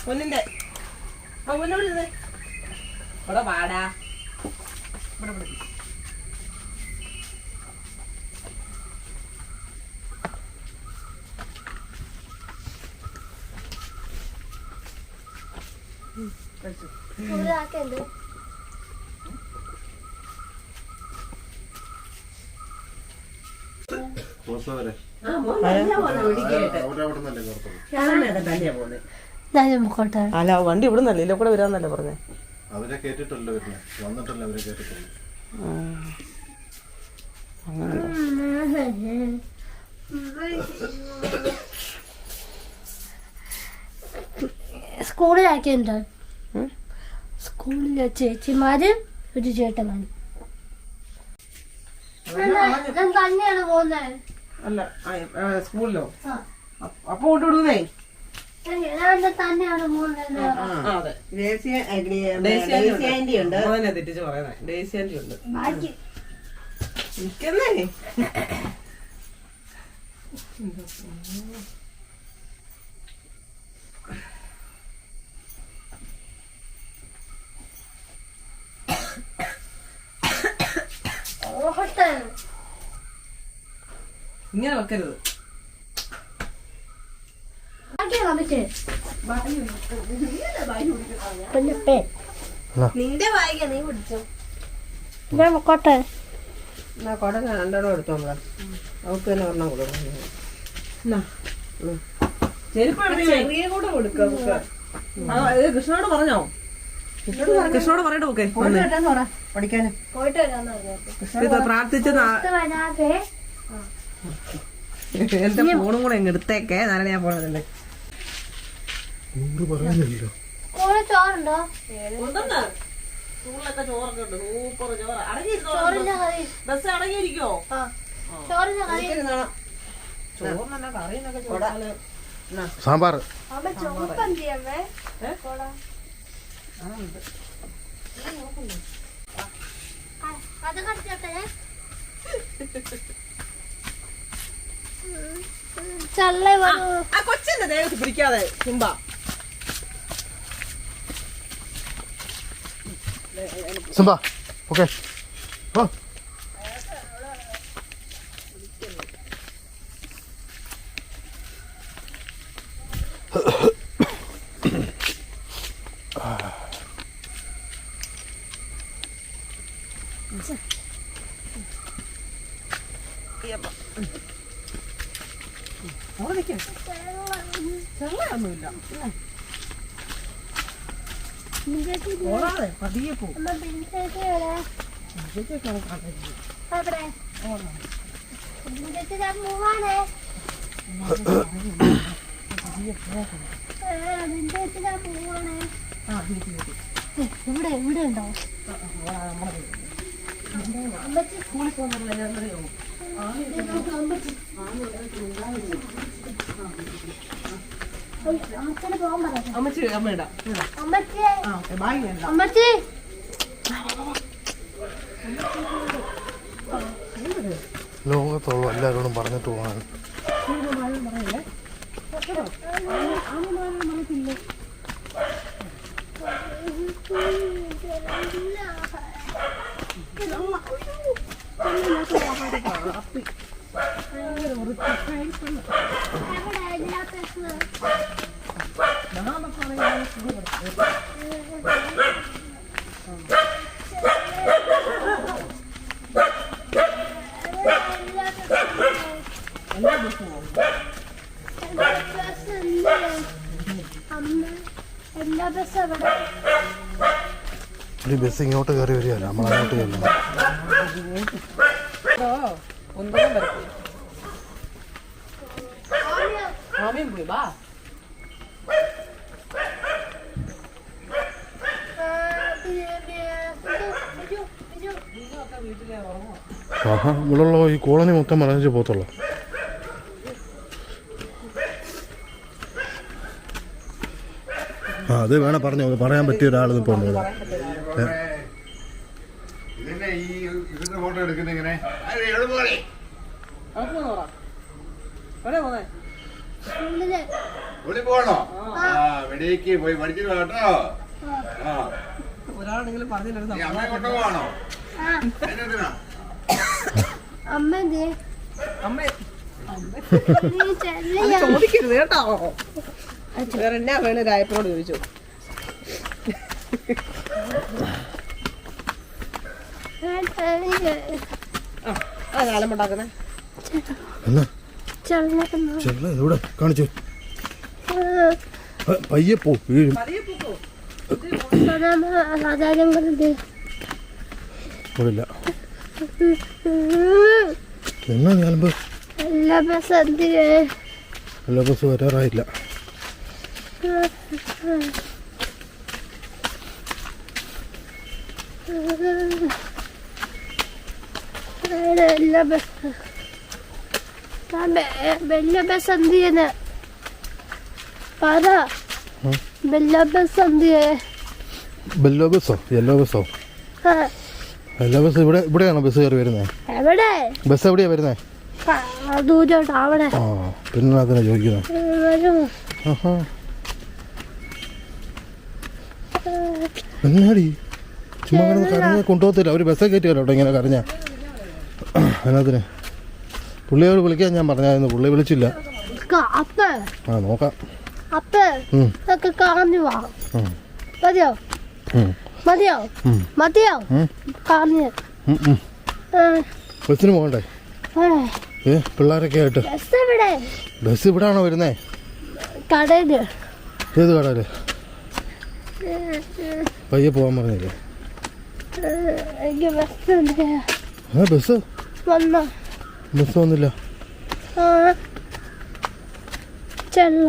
പൊന്നിന്റെ ഇവിടെ വാടാ ഇവിടെ അല്ല വണ്ടി ഇവിടെ നല്ലേ ഇതിലെ കൂടെ വരാന്നല്ലേ പറഞ്ഞേ. അവരെ കേട്ടിട്ടല്ലോ വന്നിട്ടല്ലേ അവരെ കേട്ടിട്ടുള്ളൂ. സ്കൂളിലാക്കിയുണ്ട്. സ്കൂളിലെ ചേച്ചിമാരും ഒരു ചേട്ടന്മാരും തന്നെയാണ് പോകുന്നത്. അല്ല സ്കൂളിലോ അപ്പൊ കൊണ്ടുവിടുന്നേ തന്നെയാണ് പോകുന്നത്. അതന്നെ തെറ്റിച്ച് പറയുന്നേ. ഡേസി ആന്റി ഉണ്ട് ഇരിക്കുന്നേ. ഇങ്ങനെ വെക്കരുത്. നിന്റെ വായിക്ക നീ പിടിച്ചോ. ഞാൻ പൊക്കോട്ടെ. എന്നാ കൊട രണ്ടെണ്ണം എടുത്തോ. നമ്മളെ അവക്ക് തന്നെ ഒരെണ്ണം കൊടുക്കണം. ചെരുപ്പ് ചെറിയ കൂടെ കൊടുക്ക. കൃഷ്ണനോട് പറഞ്ഞോ? കൃഷ്ണനോട് പറയട്ടെ ഓക്കെ പഠിക്കാന് പ്രാർത്ഥിച്ച എന്റെ ഫോണും കൂടെ അങ്ങ് എടുത്തേക്കേ. നാളെ ഞാൻ പോണതല്ലേ. ചോറുണ്ടോ? സ്കൂളിലൊക്കെ ചോറൊക്കെ ഉണ്ട്. സൂപ്പർ ബസ് അടങ്ങിയിരിക്കോ? ചോറിനല്ല കറിന്നൊക്കെ ചോറാല് സാമ്പാർ കൊച്ചിന്റെ ദേഹത്ത് പിടിക്കാതെ ചിമ്പ. Simba okay. ചെള്ളയൊന്നുമില്ല. പതിയെ പോകും. ഇവിടെ ഇവിടെ ഉണ്ടോ? സ്കൂളിൽ പോകുന്നറിയോ? അമ്മച്ചി അമ്മയുടെ അമ്മച്ചി ലോകത്തുള്ള എല്ലാവരോടും പറഞ്ഞിട്ട് പോകാൻ. ഒരു ബസ് ഇങ്ങോട്ട് കയറി വരികയല്ല, നമ്മളങ്ങോട്ട് കയറുന്നു. ആഹാ, ഇവിടെയുള്ള ഈ കോളനി മൊത്തം മറഞ്ഞു പോകത്തുള്ളൂ. ആ അത് വേണം പറഞ്ഞു പറയാൻ പറ്റിയ ഒരാൾ ഇപ്പോൾ ഉണ്ട്. ഇതിന്റെ ഈ ഇതിന്റെ ഫോട്ടോ എടുക്കുന്ന ഇങ്ങനെ വെളി പോകണോ? ആ വെളിക്ക് പോയി പഠിച്ചിട്ട് കേട്ടോ. ആ ഒരാളെങ്കിലും പറഞ്ഞിട്ട് നീ അമ്മയെ കൊണ്ടുപോകണോ? അമ്മ ചോദിക്കരുത് കേട്ടോ. വേറെ എന്നാ വേണേ രായപ്പനോട് ചോദിച്ചു. ആ കാലമുണ്ടാക്കുന്നേ എന്നാ ഇവിടെ കാണിച്ചു പയ്യെ പോ വീഴും. ഇല്ല എന്നാ ഞാനിപ്പോ എല്ലാ ബസ് വരാറായില്ല. വലിയ ബസ് എന്ത് ചെയ്യുന്ന പറ. വലിയ ബസ് എന്ത് ബെല്ലോ ബസ്സോ യെല്ലോ ബസ്സോ? യെല്ലോ ബസ് ഇവിടെയാണോ ബസ് കയറി വരുന്നത്? എവിടെ ബസ് എവിടെയാ വരുന്നത്? ദൂരോട്ട് അവിടെ. ആ പിന്നെ അതിനാ ചോദിക്കുന്നത്. എന്നാടി ചുമ്മാ കിടന്ന് കരഞ്ഞ കൊണ്ടുപോകത്തില്ല. അവർ ബസ്സേ കയറ്റിയല്ലോ കേട്ടോ ഇങ്ങനെ കരഞ്ഞ. അതിനകത്തിന് പുള്ളിയോട് വിളിക്കാൻ ഞാൻ പറഞ്ഞായിരുന്നു, പുള്ളി വിളിച്ചില്ല. ആ നോക്കാം. മതിയോ മതിയോ മതിയോ കാഞ്ഞ് ബസ്സിന് പോകണ്ടേ? പിള്ളേരൊക്കെ ആയിട്ട്. ബസ് ഇവിടാണോ വരുന്നേ? കടയില്. ഏത് കടയില്? പയ്യെ പോകാൻ പറഞ്ഞില്ലേ? ബസ് ബസ് വന്നില്ല. ചെല്ല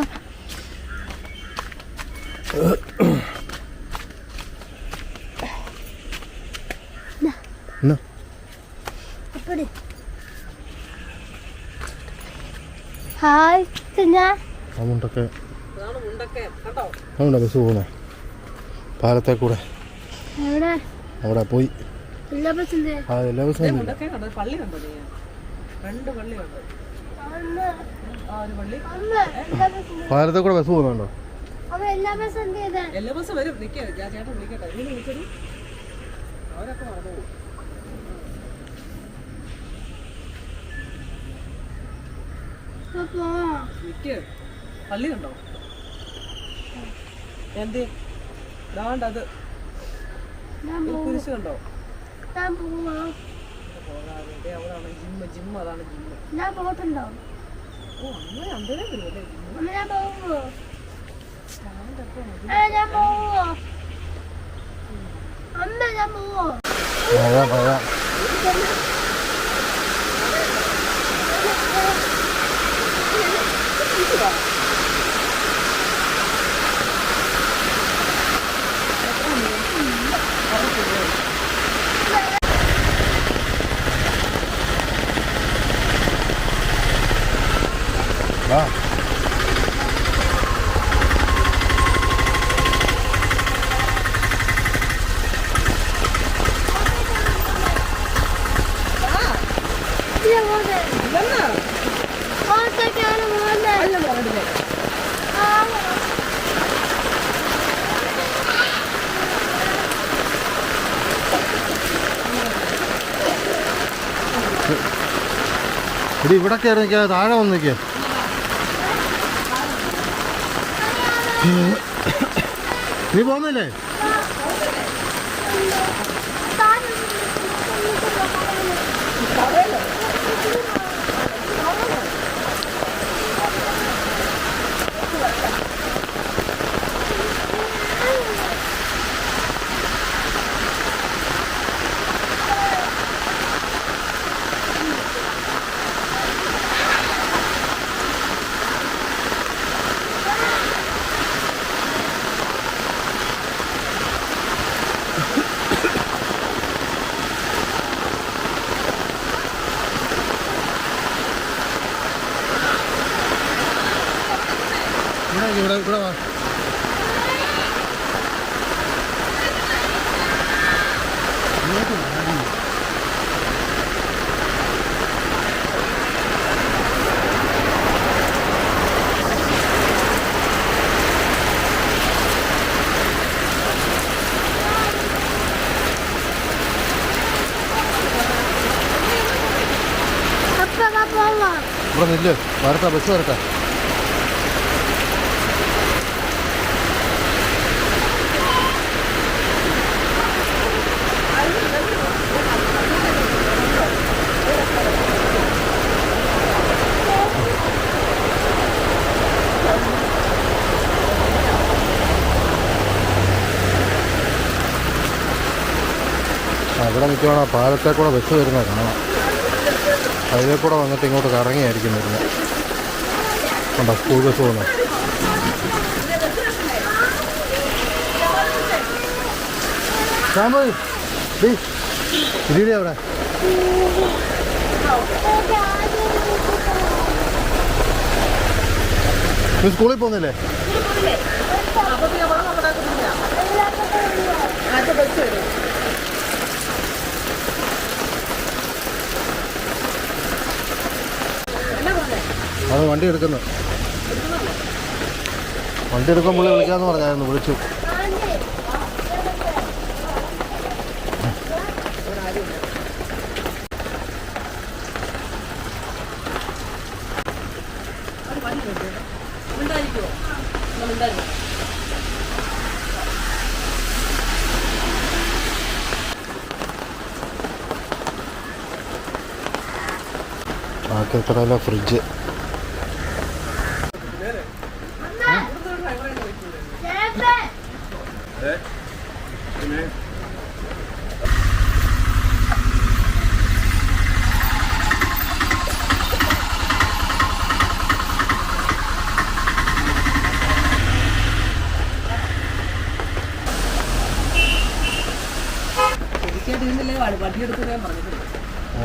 ഹായ് അതുകൊണ്ടൊക്കെ അതുകൊണ്ടാ ബസ് പോകുന്നേ പാലത്തെ കൂടെ. അവിടെ പോയി. ആ എല്ലാ ബസ്സും പാലത്തെ കൂടെ ബസ് പോകുന്നുണ്ടോ? എല്ലാ ബസ് വരും. ചേട്ടൻ വിളിക്കട്ടെ. അവരൊക്കെ മറന്നു. പള്ളി കണ്ടോ? എന്ത് അത് കുരിശ് കണ്ടോ? അവിടാണ് ജിമ്മ്. ജിമ്മ് അതാണ് ജിമ്മ്. ഓ അങ്ങനെ അന്തരം വരുമല്ലേ ജിമ്മ്? ഇത് ഇവിടെ കയറി നിൽക്കാ, താഴെ വന്ന് നിൽക്കുക. നീ പോന്നില്ലേ? അപ്പ പോവാം. ഇവിടെ നില്ല്, വരട്ടെ, ബസ് വരട്ടെ. ഇവിടെ നിൽക്കുവാണ് പാലത്തെ കൂടെ ബസ് വരുന്നത് കാണാം. അതിലെ കൂടെ വന്നിട്ട് ഇങ്ങോട്ട് കറങ്ങിയായിരിക്കും വരുന്നത്. കണ്ടോ സ്കൂൾ ബസ് പോകുന്നത്. ഇരിയുടെ അവിടെ നീ സ്കൂളിൽ പോകുന്നില്ലേ? അത് വണ്ടി എടുക്കുന്നു. വണ്ടി എടുക്കാൻ പുള്ളി വിളിക്കാമെന്ന് പറഞ്ഞായിരുന്നു, വിളിച്ചു. ആക്കത്തറയിലെ ഫ്രിഡ്ജ്.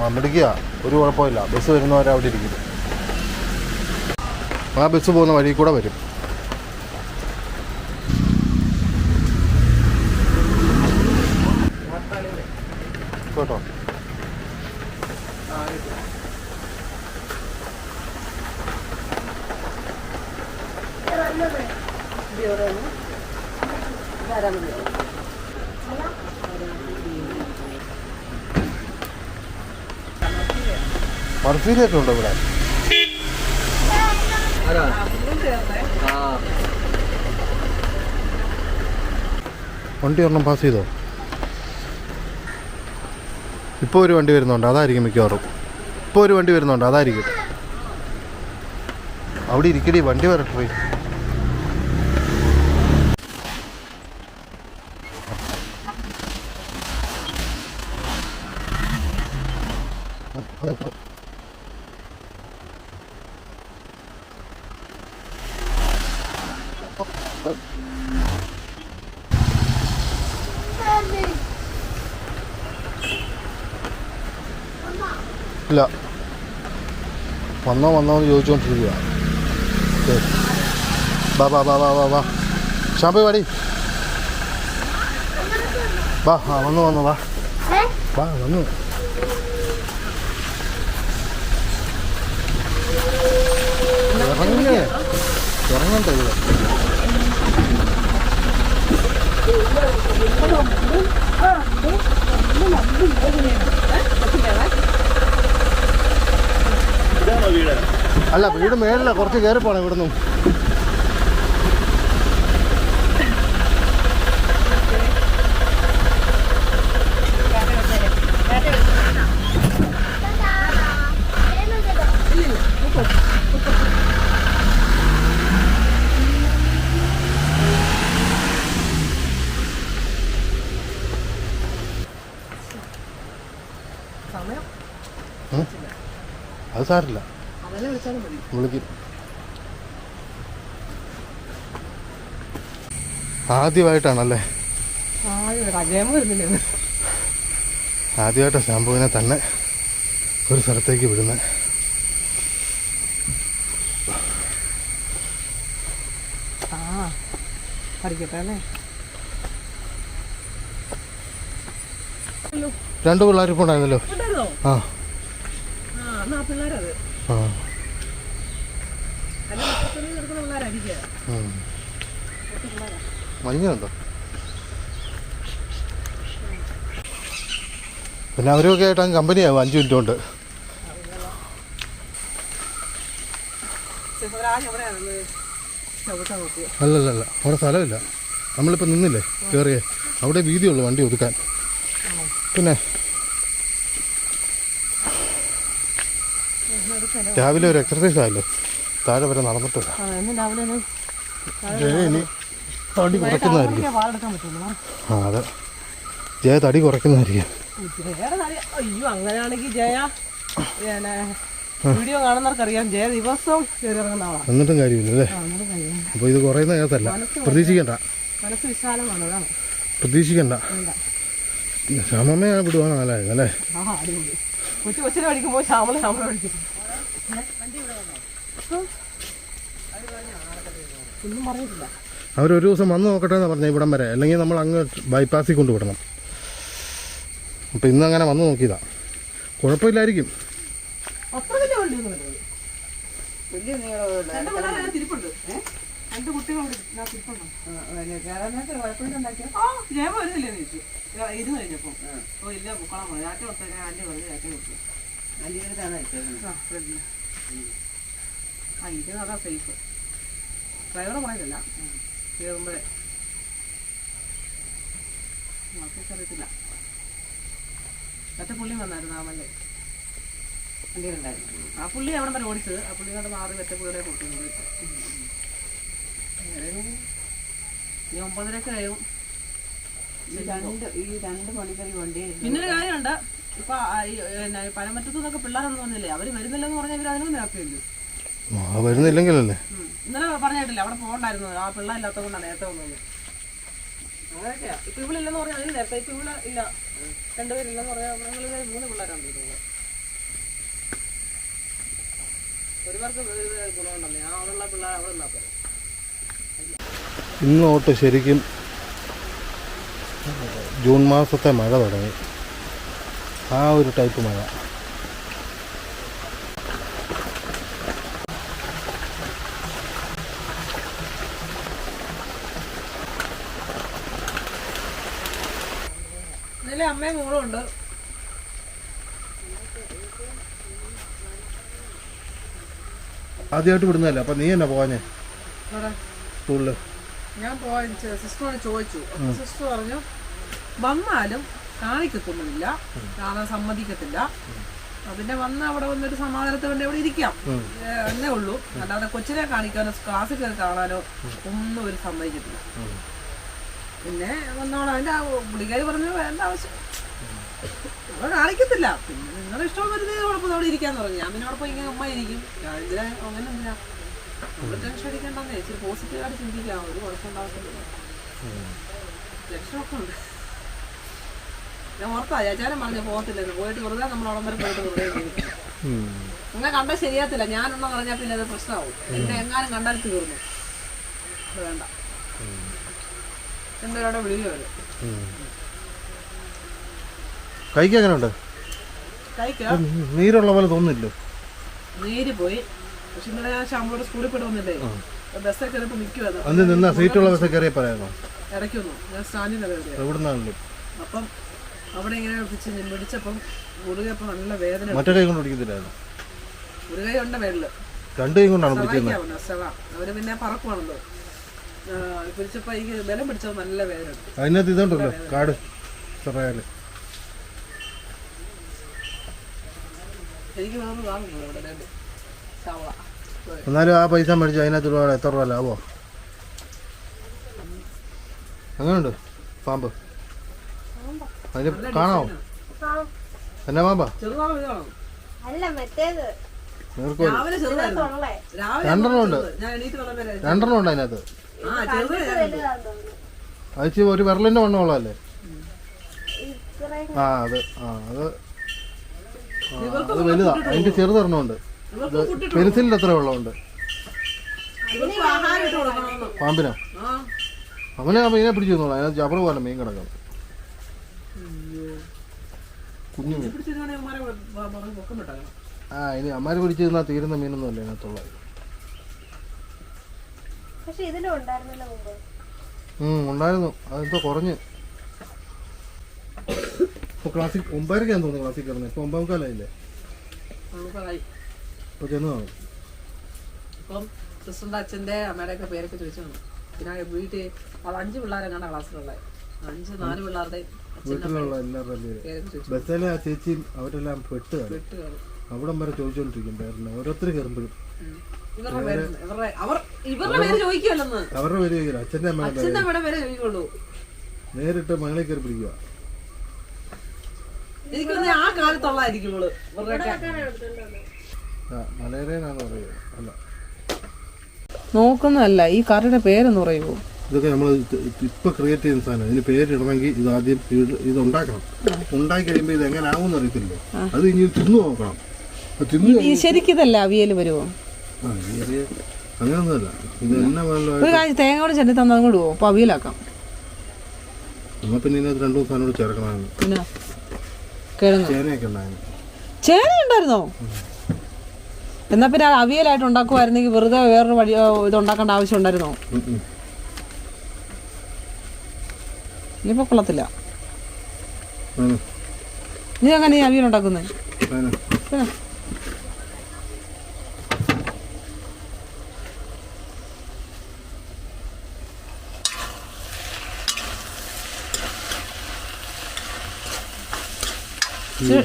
അവിടേക്കാ ഒരു കുഴപ്പമില്ല. ബസ് വരുന്നവരെ അവിടെ ഇരിക്കും. ആ ബസ് പോകുന്ന വഴി കൂടെ വരും. കേട്ടോ. മർസീലിയൊക്കെ ഉണ്ടോ ഇവിടെ? വണ്ടി ഒരെണ്ണം പാസ് ചെയ്തോ? ഇപ്പോൾ ഒരു വണ്ടി വരുന്നുണ്ട്, അതായിരിക്കും മിക്കവാറും. ഇപ്പോൾ ഒരു വണ്ടി വരുന്നുണ്ട്, അതായിരിക്കും. അവിടെ ഇരിക്കടി, വണ്ടി വരട്ടെ. ഇല്ല, വന്നോന്ന് ചോദിച്ചുകൊണ്ടിരിക്കുക. വാ വാ വാ വാ വാ വാ ഷാമ്പു വാടി വാ. ആ വന്നു വാ വാ വന്നു. ഇറങ്ങണ്ടേ ഇവിടെ? അല്ല, വീട് മേളില, കുറച്ച് കയറി പോണം ഇവിടുന്ന്. അത് സാരില്ല, വിളിക്കും. ആദ്യമായിട്ടാണല്ലേ? ആദ്യമായിട്ടാണ് ശാമ്പുവിനെ തന്നെ ഒരു സ്ഥലത്തേക്ക് വിടുന്നത്. രണ്ട് പിള്ളേർ ഇപ്പോൾ ഉണ്ടായിരുന്നല്ലോ. ഉണ്ടായിരുന്നോ? ആ ആ എന്നാ പിള്ളേരത് ആ അല്ല മുപ്പത്തൊന്ന് എടുക്കുന്ന പിള്ളേരായിരിക്കുക. മഞ്ഞുണ്ടോ? പിന്നെ അവരൊക്കെ ആയിട്ട് അങ്ങ് കമ്പനിയാവും 5 മിനിറ്റ് കൊണ്ട്. അല്ലല്ല അവിടെ സ്ഥലമില്ല. നമ്മളിപ്പോൾ നിന്നില്ലേ കയറിയേ, അവിടെ വീതിയുള്ളൂ വണ്ടി ഒതുക്കാൻ. പിന്നെ രാവിലെ ഒരു എക്സർസൈസ് ആയല്ലോ, താഴെ വരെ നടന്നിട്ടില്ല. ജയ ഇനി തടി കുറയ്ക്കുന്നതായിരിക്കും. ആ അതെ, ജയ തടി കുറയ്ക്കുന്നതായിരിക്കും. അയ്യോ അങ്ങനെയാണെങ്കിൽ ജയ വീഡിയോ കാണുന്നവർക്കറിയാം ജയ ദിവസവും കയറി ഇറങ്ങുന്ന ആളാണ്. എന്നിട്ടും കാര്യമില്ല അല്ലേ? അപ്പോൾ ഇത് കുറയുന്ന കേസല്ല, പ്രതീക്ഷിക്കണ്ട. മനസ്സ് വിശാലമാണ്, അതാണ്. പ്രതീക്ഷിക്കണ്ട. ശ്യാമമ്മയെ വിടുവാണ് നല്ലതായിരുന്നു അല്ലേ? ആ അടിപൊളി. കൊച്ചിനെ പഠിക്കുമ്പോൾ ശ്യാമള പഠിക്കും. ഒന്നും പറഞ്ഞിട്ടില്ല. അവരൊരു ദിവസം വന്ന് നോക്കട്ടെ എന്ന് പറഞ്ഞാൽ ഇവിടം വരെ, അല്ലെങ്കിൽ നമ്മൾ അങ്ങ് ബൈപ്പാസിൽ കൊണ്ടുവിടണം. അപ്പം ഇന്ന് അങ്ങനെ വന്ന് നോക്കിയതാ, കുഴപ്പമില്ലായിരിക്കും. വലിയ നീളമുള്ള തിരിപ്പുണ്ട്. രണ്ട് കുട്ടികളുണ്ട്. ജയമ വരുന്നില്ലേ ചോദിച്ചു. ഇരുന്ന് കഴിഞ്ഞപ്പോൾ ഓ ഇല്ല മുക്കളം പോയി ആറ്റ കൊടുത്ത ആൻറ്റി പറഞ്ഞു ആറ്റ കൊടുത്തു. ആ ഇതിന് അതാ സേഫ്. ഡ്രൈവറെ പറയുന്നില്ല കയറുമ്പോഴേ അറിയത്തില്ല. മറ്റേ പുള്ളി വന്നായിരുന്നു ആമല്ലേ വണ്ടിയിലുണ്ടായിരുന്നു. ആ പുള്ളി അവിടെ വരെ ഓടിച്ചത്. ആ പുള്ളി കണ്ട് മാറി മറ്റേ പുള്ളിയുടെ കൊടുക്കുന്നത്. ഈ 9:30 കഴിയും. ഈ 2 മണിക്കൂർ വണ്ടി. പിന്നൊരു കാര്യമുണ്ട്, ഇപ്പൊ പനമറ്റത്തു നിന്നൊക്കെ പിള്ളേരൊന്നും വന്നില്ലേ, അവര് വരുന്നില്ലെന്ന് പറഞ്ഞാൽ ഇവർ അതിനും നേരത്തില്ലല്ലോ. വരുന്നില്ലെങ്കിലല്ലേ ഇന്നലെ പറഞ്ഞിട്ടില്ല അവിടെ പോകണ്ടായിരുന്നു, ആ പിള്ളേരില്ലാത്ത കൊണ്ടാണ് നേരത്തെ വന്നത്. അങ്ങനെയൊക്കെയാ. ഇപ്പൊ ഇവളില്ലെന്ന് പറഞ്ഞാൽ അതിന് നേരത്തെ. ഇപ്പൊ ഇവിടെ ഇല്ല, 2 പേരില്ലെന്ന് പറഞ്ഞാൽ ഞങ്ങളിത് 3 പിള്ളേരാണ് തോന്നുന്നത്. ഒരുപാർക്ക് ഗുണമുണ്ടല്ലേ, ആ അവിടെയുള്ള പിള്ളേർ അവിടെ നിന്നാ പോലെ. ഇന്നോട്ട് ശരിക്കും ജൂൺ മാസത്തെ മഴ തുടങ്ങി. ആ ഒരു ടൈപ്പ് മഴ. ഇന്നലെ അമ്മയും മോളും ഉണ്ട്. ആദ്യമായിട്ട് വിടുന്നതല്ലേ, അപ്പം നീ എന്നാ പോകാഞ്ഞേ സ്കൂളിൽ? ഞാൻ പോയി സിസ്റ്ററോട് ചോദിച്ചു. അപ്പൊ സിസ്റ്റർ പറഞ്ഞു വന്നാലും കാണിക്കത്തൊന്നുമില്ല, കാണാൻ സമ്മതിക്കത്തില്ല. പിന്നെ വന്ന് അവിടെ വന്നൊരു സമാധാനത്തിന് വേണ്ടി അവിടെ ഇരിക്കാം എന്നേ ഉള്ളൂ. അല്ലാതെ കൊച്ചിനെ കാണിക്കാനോ ക്ലാസ്സിൽ കയറി കാണാനോ ഒന്നും ഒരു സമ്മതിക്കത്തില്ല. പിന്നെ വന്നോളാം. അതിൻ്റെ പുള്ളിക്കാരി പറഞ്ഞു വേണ്ട ആവശ്യം, അവിടെ കാണിക്കത്തില്ല. പിന്നെ നിങ്ങളുടെ ഇഷ്ടം വരുന്നത് കുഴപ്പം അവിടെ ഇരിക്കാന്ന് പറഞ്ഞു. ഞാൻ പിന്നെ അവിടെ പോയി ഇങ്ങനെ ഉമ്മ ഇരിക്കും. ഇതിനെ അങ്ങനെ എന്തിനാ നമ്മൾ ടെൻഷൻ അടിക്കേണ്ടെന്നേ, ഇച്ചിരി പോസിറ്റീവായിട്ട് ചിന്തിക്കാം, ഒരു കുഴപ്പമുണ്ടാകത്തില്ല. ലക്ഷമൊക്കെ ഉണ്ട്. ഞാൻ ഓർത്താ ചേച്ചാനും പറഞ്ഞു പോകത്തില്ലെന്ന്. പോയിട്ട് വെറുതെ നമ്മൾ അവിടെ വരെ പോയിട്ട് വെറുതെ അങ്ങനെ കണ്ടാൽ ശരിയാത്തില്ല. ഞാനെന്ന് പറഞ്ഞാൽ പിന്നെ അത് പ്രശ്നമാവും. എന്നെ എങ്ങാനും കണ്ടാൽ തീർന്നു. വേണ്ട, എന്തോടെ വിളിയോ വരും. കൈക്ക് എങ്ങനെ ഉണ്ട്? കഴിക്കാ നീരുള്ള പോലെ തോന്നുന്നില്ലോ. നീര് പോയി. പക്ഷെ ഇന്നലെ ഞാൻ ശമ്പളോട് സ്കൂളിൽ പെടുവന്നില്ലേ, ബസ്സൊക്കെ കയറിയപ്പോ നിൽക്കുവായിരുന്നു. അന്ന് നിന്നാ സീറ്റുള്ള ബസ്സൊക്കെ കയറിയ പറയാമോ? ഇടയ്ക്കൊന്നു ഞാൻ സ്റ്റാൻഡിനകത്ത് എവിടുന്നാണല്ലോ. അപ്പം അവിടെ ഇങ്ങനെ പിടിച്ചപ്പം മുറുകയപ്പം നല്ല വേദന. മറ്റേ കൈ കൊണ്ട് പിടിക്കത്തില്ലായിരുന്നു. ഒരു കൈ ഉണ്ട് മേളില്, 2 കൈ കൊണ്ടാണ് പിടിച്ചത്. അവര് പിന്നെ പറക്കുവാണല്ലോ. പിടിച്ചപ്പോ ഈ ബലം പിടിച്ചത് നല്ല വേദന. അതിനകത്ത് ഇതുണ്ടല്ലോ കാട് ചെറിയാല്. എനിക്ക് വേറെ വാങ്ങുന്നു ഇവിടെ 2 സവള. എന്നാലും ആ പൈസ മേടിച്ച് അതിനകത്ത് എത്ര രൂപ ലാഭമോ? അങ്ങനെയുണ്ട് പാമ്പ്. അതിന് കാണാമോ? എന്നാ പാമ്പാ? അല്ല മറ്റേത് രണ്ടെണ്ണം ഉണ്ട് അതിനകത്ത്. അത് ഒരു വിരലിന്റെ വണ്ണമുള്ളതല്ലേ? അത് വലുതാ. അതിന്റെ ചെറുതൊരെണ്ണമുണ്ട്. പെൻസിലിന്റെ എത്ര വെള്ളമുണ്ട് പാമ്പിനോ? അവനെ മീനെ പിടിച്ചു തന്നോളൂ. അതിനകത്ത് ചവറ് പോലെ മീൻ കിടക്കണം. കുഞ്ഞു മീൻ. പിടിച്ചിരുവാണെങ്കിൽ അമ്മമാരെ പൊക്കം വിട്ടാക്കണം. ആ ഇനി അമ്മാര് പിടിച്ചു തന്നാൽ തീരുന്ന മീനൊന്നും അല്ല അതിനകത്തുള്ളത്. പക്ഷെ ഇതിലും ഉണ്ടായിരുന്നല്ലോ മുമ്പ്. ഉണ്ടായിരുന്നു. അതെന്തോ കുറഞ്ഞ്. ഇപ്പോൾ ക്ലാസ്സിക് 9:30 തോന്നുന്നു ക്ലാസ്സിൽ കയറുന്നത്. ഇപ്പോൾ 9:45 നമുക്കായി ഇപ്പോൾ ചെന്നതാണ്. ഇപ്പം സിസ്റ്ററിന്റെ അച്ഛന്റെ അമ്മയുടെ ഒക്കെ പേരൊക്കെ ചോദിച്ചു വന്നു. പിന്നെ വീട്ടിൽ 5 പിള്ളേരെങ്ങാണ് ക്ലാസ്സിലുള്ളത്. 4 പിള്ളേരുടെ വീട്ടിലുള്ള എല്ലാവരുടെയും പേരൊക്കെ ചോദിച്ചു. ബസ്സിലെ ആ ചേച്ചിയും അവരെല്ലാം പെട്ട് കാണും. വിട്ടുകാരും അവിടം വരെ ചോദിച്ചുകൊണ്ടിരിക്കും പേരില്ല. ഓരോരുത്തർ കയറുമ്പോഴും ഇവരുടെ പേര് ഇവരുടെ പേര് ചോദിക്കുമല്ലെന്ന്. അവരുടെ പേര് ചോദിക്കില്ല. അച്ഛൻ്റെ അമ്മയുടെ പേര് അച്ഛന്റെ അമ്മയുടെ പേര് ചോദിക്കുള്ളൂ. നേരിട്ട് മകളെ കയറി പിടിക്കുക. എനിക്കൊന്ന് ആ കാലത്തുള്ളതായിരിക്കും ഇവള്. മലയരേനാന്ന് പറയുക. അല്ല നോക്കുന്നതല്ല ഈ കറിയുടെ പേരെന്ന് പറയുമോ? ഇതൊക്കെ നമ്മൾ ഇപ്പൊ ക്രിയേറ്റ് ചെയ്യുന്ന സാധനം. ഇതിന് പേരിടണമെങ്കിൽ ഇത് ആദ്യം ഇത് ഉണ്ടാക്കണം. ഉണ്ടാക്കി കഴിയുമ്പോൾ ഇത് എങ്ങനെ ആവും അറിയത്തില്ലോ. അത് ഇനി തിന്നു നോക്കണം. തിന്നു ശരിക്കിതല്ല അവിയൽ വരുമോ? അങ്ങനൊന്നുമല്ല. ഇത് എന്നെ ഒരു കാര്യം തേങ്ങയോട് ചെന്നി തന്നത് കൂടെ അപ്പൊ അവിയലാക്കാം. എന്നാ പിന്നെ ഇതിനകത്ത് 2 ദിവസം സാധനം ചേർക്കണമെന്ന്. പിന്നെ കിഴങ്ങ് ചേനയൊക്കെ ഉണ്ടായിരുന്നു. ചേന ഉണ്ടായിരുന്നോ? എന്നാ പിന്നെ അവിയലായിട്ട് ഉണ്ടാക്കുമായിരുന്നെങ്കിൽ വെറുതെ വേറൊരു വഴി ഇത് ഉണ്ടാക്കേണ്ട ആവശ്യം ഉണ്ടായിരുന്നോ? ഇനിയിപ്പോ കൊള്ളത്തില്ല. നീ അങ്ങനെ ഈ അവിയൽ ഉണ്ടാക്കുന്നേ?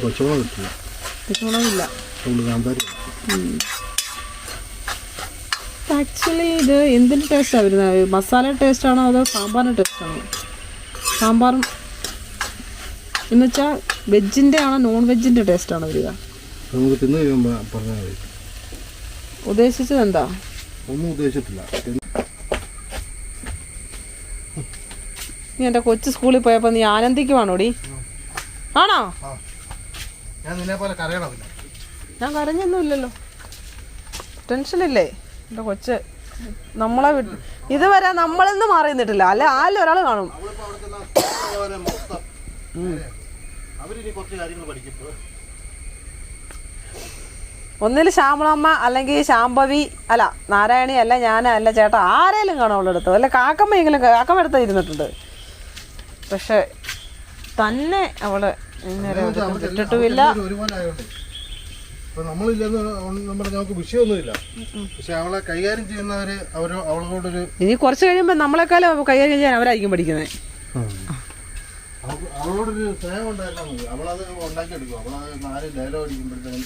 പച്ചമുളകില്ല. ആക്ച്വലി ഇത് എന്തിൻ്റെ ടേസ്റ്റാണ് വരുന്നത്? മസാല ടേസ്റ്റാണോ അതോ സാമ്പാറിൻ്റെ ടേസ്റ്റാണോ? സാമ്പാറും എന്ന് വെച്ചാൽ വെജിൻ്റെ ആണോ നോൺ വെജിൻ്റെ ടേസ്റ്റാണോ വരിക? നമുക്ക് തിന്നു കഴിയുമ്പോൾ പറഞ്ഞാൽ മതി. ഉദ്ദേശിച്ചത് എന്താ? ഒന്നും ഉദ്ദേശിച്ചിട്ടില്ല. നീ എൻ്റെ കൊച്ചു സ്കൂളിൽ പോയപ്പോൾ നീ ആനന്ദിക്കുവാണോടി? ആണോ? ഞാൻ നിന്നെ പോലെ കരയണമില്ല. ഞാൻ കരഞ്ഞൊന്നുമില്ലല്ലോ. ടെൻഷനില്ലേ എൻ്റെ കൊച്ച്? നമ്മളെ ഇതുവരെ നമ്മളിൽ നിന്ന് മാറി നിന്നിട്ടില്ല. അല്ലെ ആരിൽ ഒരാൾ കാണും. ഒന്നിൽ ശ്യാമളമ്മ അല്ലെങ്കിൽ ശാംഭവി അല്ല നാരായണി അല്ല ഞാൻ അല്ല ചേട്ടാ ആരേലും കാണും അവളുടെ അടുത്ത്. അല്ല കാക്കമ്മയെങ്കിലും കാക്കമ്മ അടുത്ത് ഇരുന്നിട്ടുണ്ട്. പക്ഷെ തന്നെ അവള് ഇട്ടിട്ടുമില്ല. നമുക്ക് വിഷയമൊന്നുമില്ല. പക്ഷെ അവളെ കൈകാര്യം ചെയ്യുന്നവര് അവളോടൊരു ഇനി കുറച്ച് കഴിയുമ്പോൾ നമ്മളെക്കാളും കൈകാര്യം ചെയ്യാൻ അവരായിരിക്കും പഠിക്കുന്നത്. അവളോടൊരു സ്നേഹം ഉണ്ടായിരുന്നാൽ മതി. അവളത് ഉണ്ടാക്കിയെടുക്കും. അവളത് 4 ഡയലോഗ് അടിക്കുമ്പോഴത്തേനും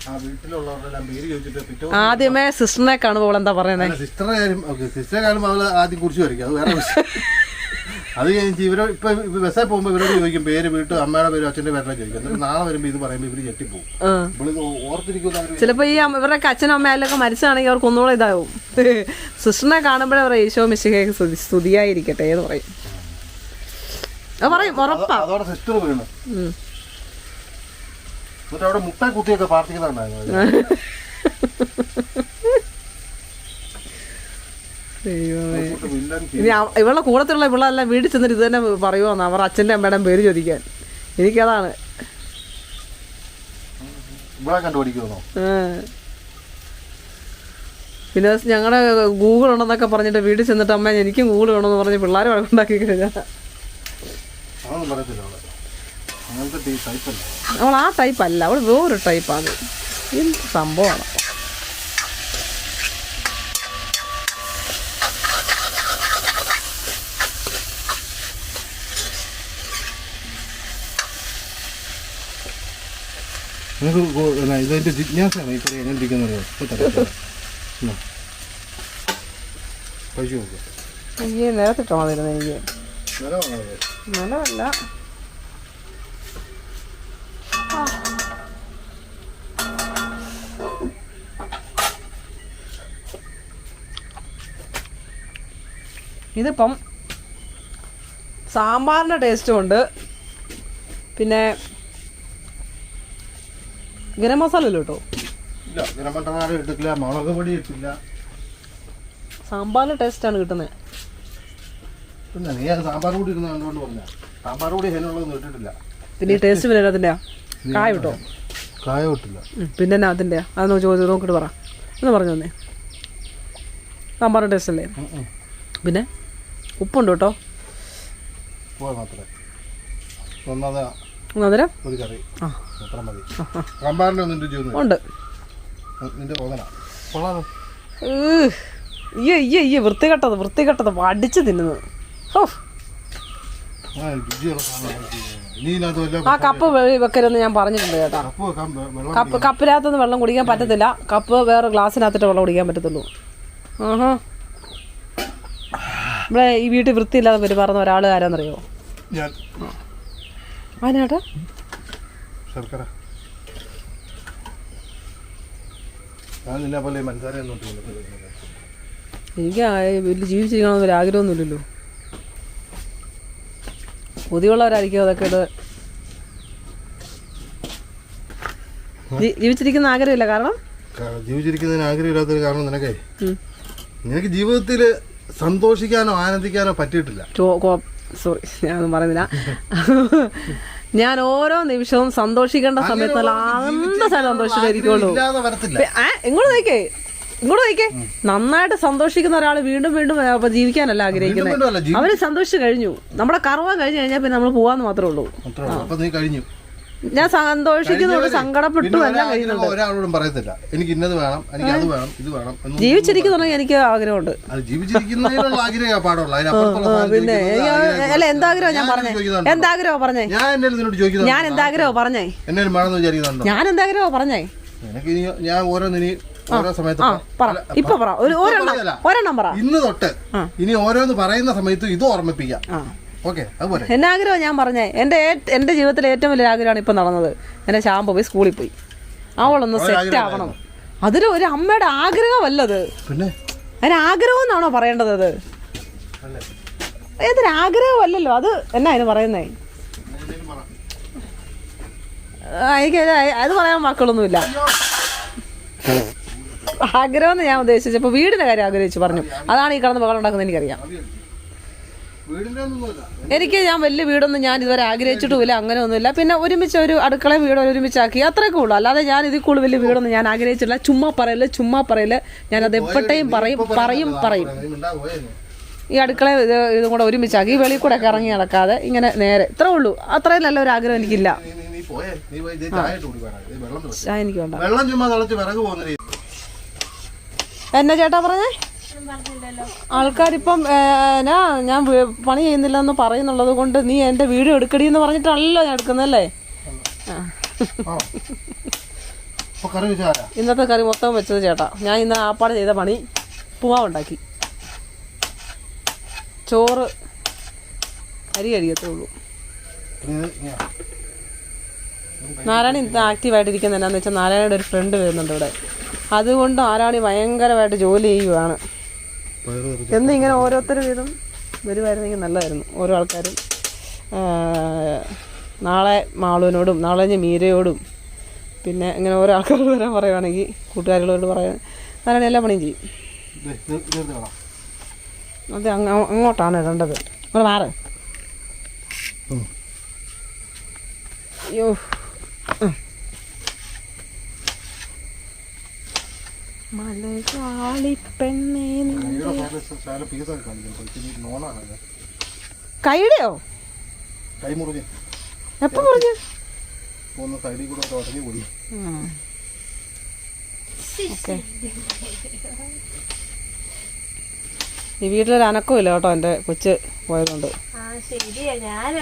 ആ വീട്ടിലുള്ളവരെല്ലാം പേര് ചോദിച്ചിട്ട് ആദ്യമേ സിസ്റ്ററിനെ കാണുമ്പോൾ എന്താ പറയുന്നത്? സിസ്റ്ററുടെ കാര്യം സിസ്റ്ററെ കാണുമ്പോൾ അവള് ആദ്യം കുറിച്ച് വരയ്ക്കും. അത് വേറെ വിഷയം. അത് കഴിഞ്ഞ് ഇവരോ ഇപ്പൊ ബസ്സിൽ പോകുമ്പോൾ ഇവരോട് ചോദിക്കും പേര് വീട്ട് അമ്മയുടെ പേരും അച്ഛൻ്റെ പേരിലൊക്കെ ചോദിക്കും. എന്നിട്ട് നാളെ വരുമ്പോൾ ഇത് പറയുമ്പോൾ ഇവര് ഞെട്ടിപ്പോകും. ഇവള് ഓർത്തിരിക്കുന്ന ചിലപ്പോൾ ഈ ഇവരുടെ അച്ഛനും അമ്മയൊക്കെ മരിച്ചാണെങ്കിൽ അവർക്ക് ഒന്നുകൂടെ ഇതാവും. സിസ്റ്ററിനെ കാണുമ്പോഴേ പറയും ഈശോ മിശിഹായ്ക്ക് സ്തുതിയായിരിക്കട്ടെ എന്ന് പറയും. അത് പറയും ഉറപ്പാ. അതോടെ സിസ്റ്റർ വീണ് എന്നിട്ട് അവിടെ മുട്ട കുത്തിയൊക്കെ പ്രാർത്ഥിക്കുന്നുണ്ടായിരുന്നു. ഇനി ഇവളുടെ കൂടത്തിലുള്ള ഇവളെല്ലാം വീട്ടിൽ ചെന്നിട്ട് ഇത് തന്നെ പറയുമോന്ന് അവർ അച്ഛൻ്റെ അമ്മയുടെ പേര് ചോദിക്കാൻ. എനിക്കതാണ് പിന്നെ ഞങ്ങളുടെ ഗൂഗിൾ ഉണ്ടെന്നൊക്കെ പറഞ്ഞിട്ട് വീട്ടിൽ ചെന്നിട്ട് അമ്മ എനിക്കും ഗൂഗിൾ വേണമെന്ന് പറഞ്ഞ് പിള്ളേർ വഴക്കുണ്ടാക്കി കഴിഞ്ഞാൽ അവൾ ആ ടൈപ്പല്ല. അവൾ വേറൊരു ടൈപ്പാണ്. എന്ത് സംഭവമാണ്? ഇതിന്റെ ജിജ്ഞാസയാണ് ഈ കറി എങ്ങനെ ഇരിക്കുന്നത്. കഴിച്ചു നോക്കുക. എനിക്ക് നേരത്തിട്ടോ വരുന്നത്. എനിക്ക് നിലമല്ല ഇതിപ്പം സാമ്പാറിൻ്റെ ടേസ്റ്റും ഉണ്ട്. പിന്നെ ഗരം മസാല ഇല്ല കേട്ടോ. ഇട്ടിട്ടില്ല, മുളക് പൊടി ഇട്ടില്ല. സാമ്പാറിൻ്റെ ടേസ്റ്റാണ് കിട്ടുന്നത്. പിന്നെ നീ അത് സാമ്പാർ കൂടി ഇരുന്ന് കണ്ടുകൊണ്ട് പറഞ്ഞ സാമ്പാർ കൂടി അതിനുള്ളതൊന്നും ഇട്ടിട്ടില്ല. പിന്നെ ഈ ടേസ്റ്റ് പിന്നെ അതിൻ്റെ കായ കിട്ടോ? കായ വിട്ടില്ല. പിന്നെ എന്നാ അതിൻ്റെ അതൊന്ന് ചോദിച്ചു നോക്കിയിട്ട് പറ. ഒന്ന് പറഞ്ഞു തന്നേ. സാമ്പാറിൻ്റെ ടേസ്റ്റ് അല്ലേ? പിന്നെ ഉപ്പുണ്ട് കേട്ടോ. അന്നേരം ഉണ്ട്. വൃത്തികെട്ടത് വടിച്ച് തിന്നുന്നത്. ആ കപ്പ് വെക്കരുതെന്ന് ഞാൻ പറഞ്ഞിട്ടുണ്ട് ചേട്ടാ. കപ്പിനകത്തൊന്നും വെള്ളം കുടിക്കാൻ പറ്റത്തില്ല. കപ്പ് വേറെ ഗ്ലാസ്സിനകത്തിട്ട് വെള്ളം കുടിക്കാൻ പറ്റത്തുള്ളൂ. ഇവിടെ ഈ വീട്ടിൽ വൃത്തിയില്ലാതെ പെരുമാറുന്ന ഒരാൾ ആരാന്നറിയോ? അതിനേട്ടാ എനിക്ക് വലിയ ജീവിച്ചിരിക്കണമെന്നൊരു ആഗ്രഹമൊന്നുമില്ലല്ലോ. കൊതിയുള്ളവരായിരിക്കും അതൊക്കെ ഇത് ജീവിച്ചിരിക്കുന്ന ആഗ്രഹമില്ല. കാരണം ജീവിച്ചിരിക്കുന്നതിന് ആഗ്രഹമില്ലാത്തൊരു കാരണം നിനക്ക് ജീവിതത്തിൽ സന്തോഷിക്കാനോ ആനന്ദിക്കാനോ പറ്റിയിട്ടില്ല. സോറി, ഞാനൊന്നും പറയുന്നില്ല. ഞാൻ ഓരോ നിമിഷവും സന്തോഷിക്കേണ്ട സമയത്ത് നല്ല അന്തസ്സായിട്ട് സന്തോഷിച്ചിരിക്കുള്ളൂ. ഇങ്ങോട്ട് നോക്കേ, നന്നായിട്ട് സന്തോഷിക്കുന്ന ഒരാൾ വീണ്ടും വീണ്ടും ജീവിക്കാനല്ല ആഗ്രഹിക്കുന്നത്. അവര് സന്തോഷിച്ചു കഴിഞ്ഞു. നമ്മുടെ കറവാൻ കഴിഞ്ഞു കഴിഞ്ഞാൽ പിന്നെ നമ്മൾ പോവാന്ന് മാത്രമേ ഉള്ളൂ. ഞാൻ സന്തോഷിക്കുന്നുണ്ട്, സങ്കടപ്പെട്ടു എല്ലാം കഴിയുന്നുണ്ട്. ഒരാളോടും പറയത്തില്ല എനിക്ക് ഇന്നത് വേണം, എനിക്ക് അത് വേണം, ഇത് വേണം. ജീവിച്ചിരിക്കുന്നുണ്ടെങ്കിൽ എനിക്ക് ആഗ്രഹമുണ്ട്. പിന്നെ അല്ല, എന്താഗ്രഹം ഞാൻ പറഞ്ഞേ? എന്താഗ്രഹം പറഞ്ഞേ? ഞാൻ എന്താഗ്രഹം പറഞ്ഞേ? ഞാൻ എന്താഗ്രഹം പറഞ്ഞേ? ഞാൻ ഓരോന്നിനി ഓരോ സമയത്ത് ഇപ്പൊ പറ, ഒരെണ്ണം പറ. ഇന്ന് തൊട്ട് ഇനി ഓരോന്ന് പറയുന്ന സമയത്ത് ഇത് ഓർമ്മിപ്പിക്കാം. എന്റെ ആഗ്രഹം ഞാൻ പറഞ്ഞേ. എന്റെ ജീവിതത്തിലെ ഏറ്റവും വലിയ ആഗ്രഹമാണ് ഇപ്പൊ നടന്നത്. എന്റെ ശാമ്പു പോയി സ്കൂളിൽ പോയി അവളൊന്ന് സെറ്റ് ആവണം. അതൊരു ഒരു അമ്മയുടെ ആഗ്രഹമല്ലത്. അതിന് ആഗ്രഹം എന്നാണോ പറയേണ്ടത്? അത് ഏതൊരു ആഗ്രഹമല്ലല്ലോ. അത് എന്നാ അതിന് പറയുന്നേ? എനിക്ക് അത് പറയാൻ വാക്കുകളൊന്നുമില്ല. ആഗ്രഹം എന്ന് ഞാൻ ഉദ്ദേശിച്ചപ്പോൾ വീടിന്റെ കാര്യം ആഗ്രഹിച്ചു പറഞ്ഞു. അതാണ് ഈ കിടന്ന് ബഹളം ഉണ്ടാക്കുന്നത്. എനിക്കറിയാം. ഞാൻ വലിയ വീടൊന്നും ഞാൻ ഇതുവരെ ആഗ്രഹിച്ചിട്ടുമില്ല. അങ്ങനെ ഒന്നുമില്ല. പിന്നെ ഒരുമിച്ച് ഒരു അടുക്കള വീട് ഒരുമിച്ചാക്കി അത്രയൊക്കെ ഉള്ളൂ. അല്ലാതെ ഞാൻ ഇതിൽ കൂടുതൽ വലിയ വീടൊന്നും ഞാൻ ആഗ്രഹിച്ചിട്ടില്ല. ചുമ്മാ പറയല്. ഞാനത് എപ്പോഴത്തെയും പറയും. ഈ അടുക്കള ഇതും കൂടെ ഒരുമിച്ചാക്കി വെളിയിൽ കൂടെ ഒക്കെ ഇറങ്ങി നടക്കാതെ ഇങ്ങനെ നേരെ, ഇത്രേ ഉള്ളൂ. അത്രയും നല്ല ഒരു ആഗ്രഹം എനിക്കില്ല. എനിക്ക് വേണ്ട. എന്നാ ചേട്ടാ പറഞ്ഞേ? ആൾക്കാരിപ്പം ഞാൻ പണി ചെയ്യുന്നില്ല എന്ന് പറയുന്നുള്ളത് കൊണ്ട് നീ എന്റെ വീഡിയോ എടുക്കടി എന്ന് പറഞ്ഞിട്ടല്ലോ ഞാൻ എടുക്കുന്നല്ലേ. ഇന്നത്തെ കറി മൊത്തം വെച്ചത് ചേട്ടാ. ഞാൻ ഇന്ന് ആപ്പാട് ചെയ്ത പണി പൂവാവുണ്ടാക്കി. ചോറ് അരി കഴിയത്തേ ഉള്ളൂ. നാരായണി ഇന്ന് ആക്റ്റീവായിട്ടിരിക്കുന്നത് എന്നാന്ന് വെച്ചാൽ നാരായണയുടെ ഒരു ഫ്രണ്ട് വരുന്നുണ്ട് ഇവിടെ. അതുകൊണ്ട് നാരായണി ഭയങ്കരമായിട്ട് ജോലി ചെയ്യുവാണ്. എന്നിങ്ങനെ ഓരോരുത്തർ വീതം വരുമായിരുന്നെങ്കിൽ നല്ലതായിരുന്നു. ഓരോ ആൾക്കാരും നാളെ മാളുവിനോടും നാളെ ഞാൻ മീരയോടും പിന്നെ ഇങ്ങനെ ഓരോ ആൾക്കാർ വരാൻ പറയുവാണെങ്കിൽ കൂട്ടുകാരികളോട് പറയാൻ നാരായണി എല്ലാ പണിയും ചെയ്യും. അത് അങ്ങോട്ടാണ് ഇടേണ്ടത്. നിങ്ങൾ മാറ്. അയ്യോ, കൈയുടെയോ? എപ്പോ മുറിഞ്ഞു? ഈ വീട്ടിലൊരു അനക്കവും ഇല്ല കേട്ടോ. എൻ്റെ കൊച്ച് പോയതുകൊണ്ട്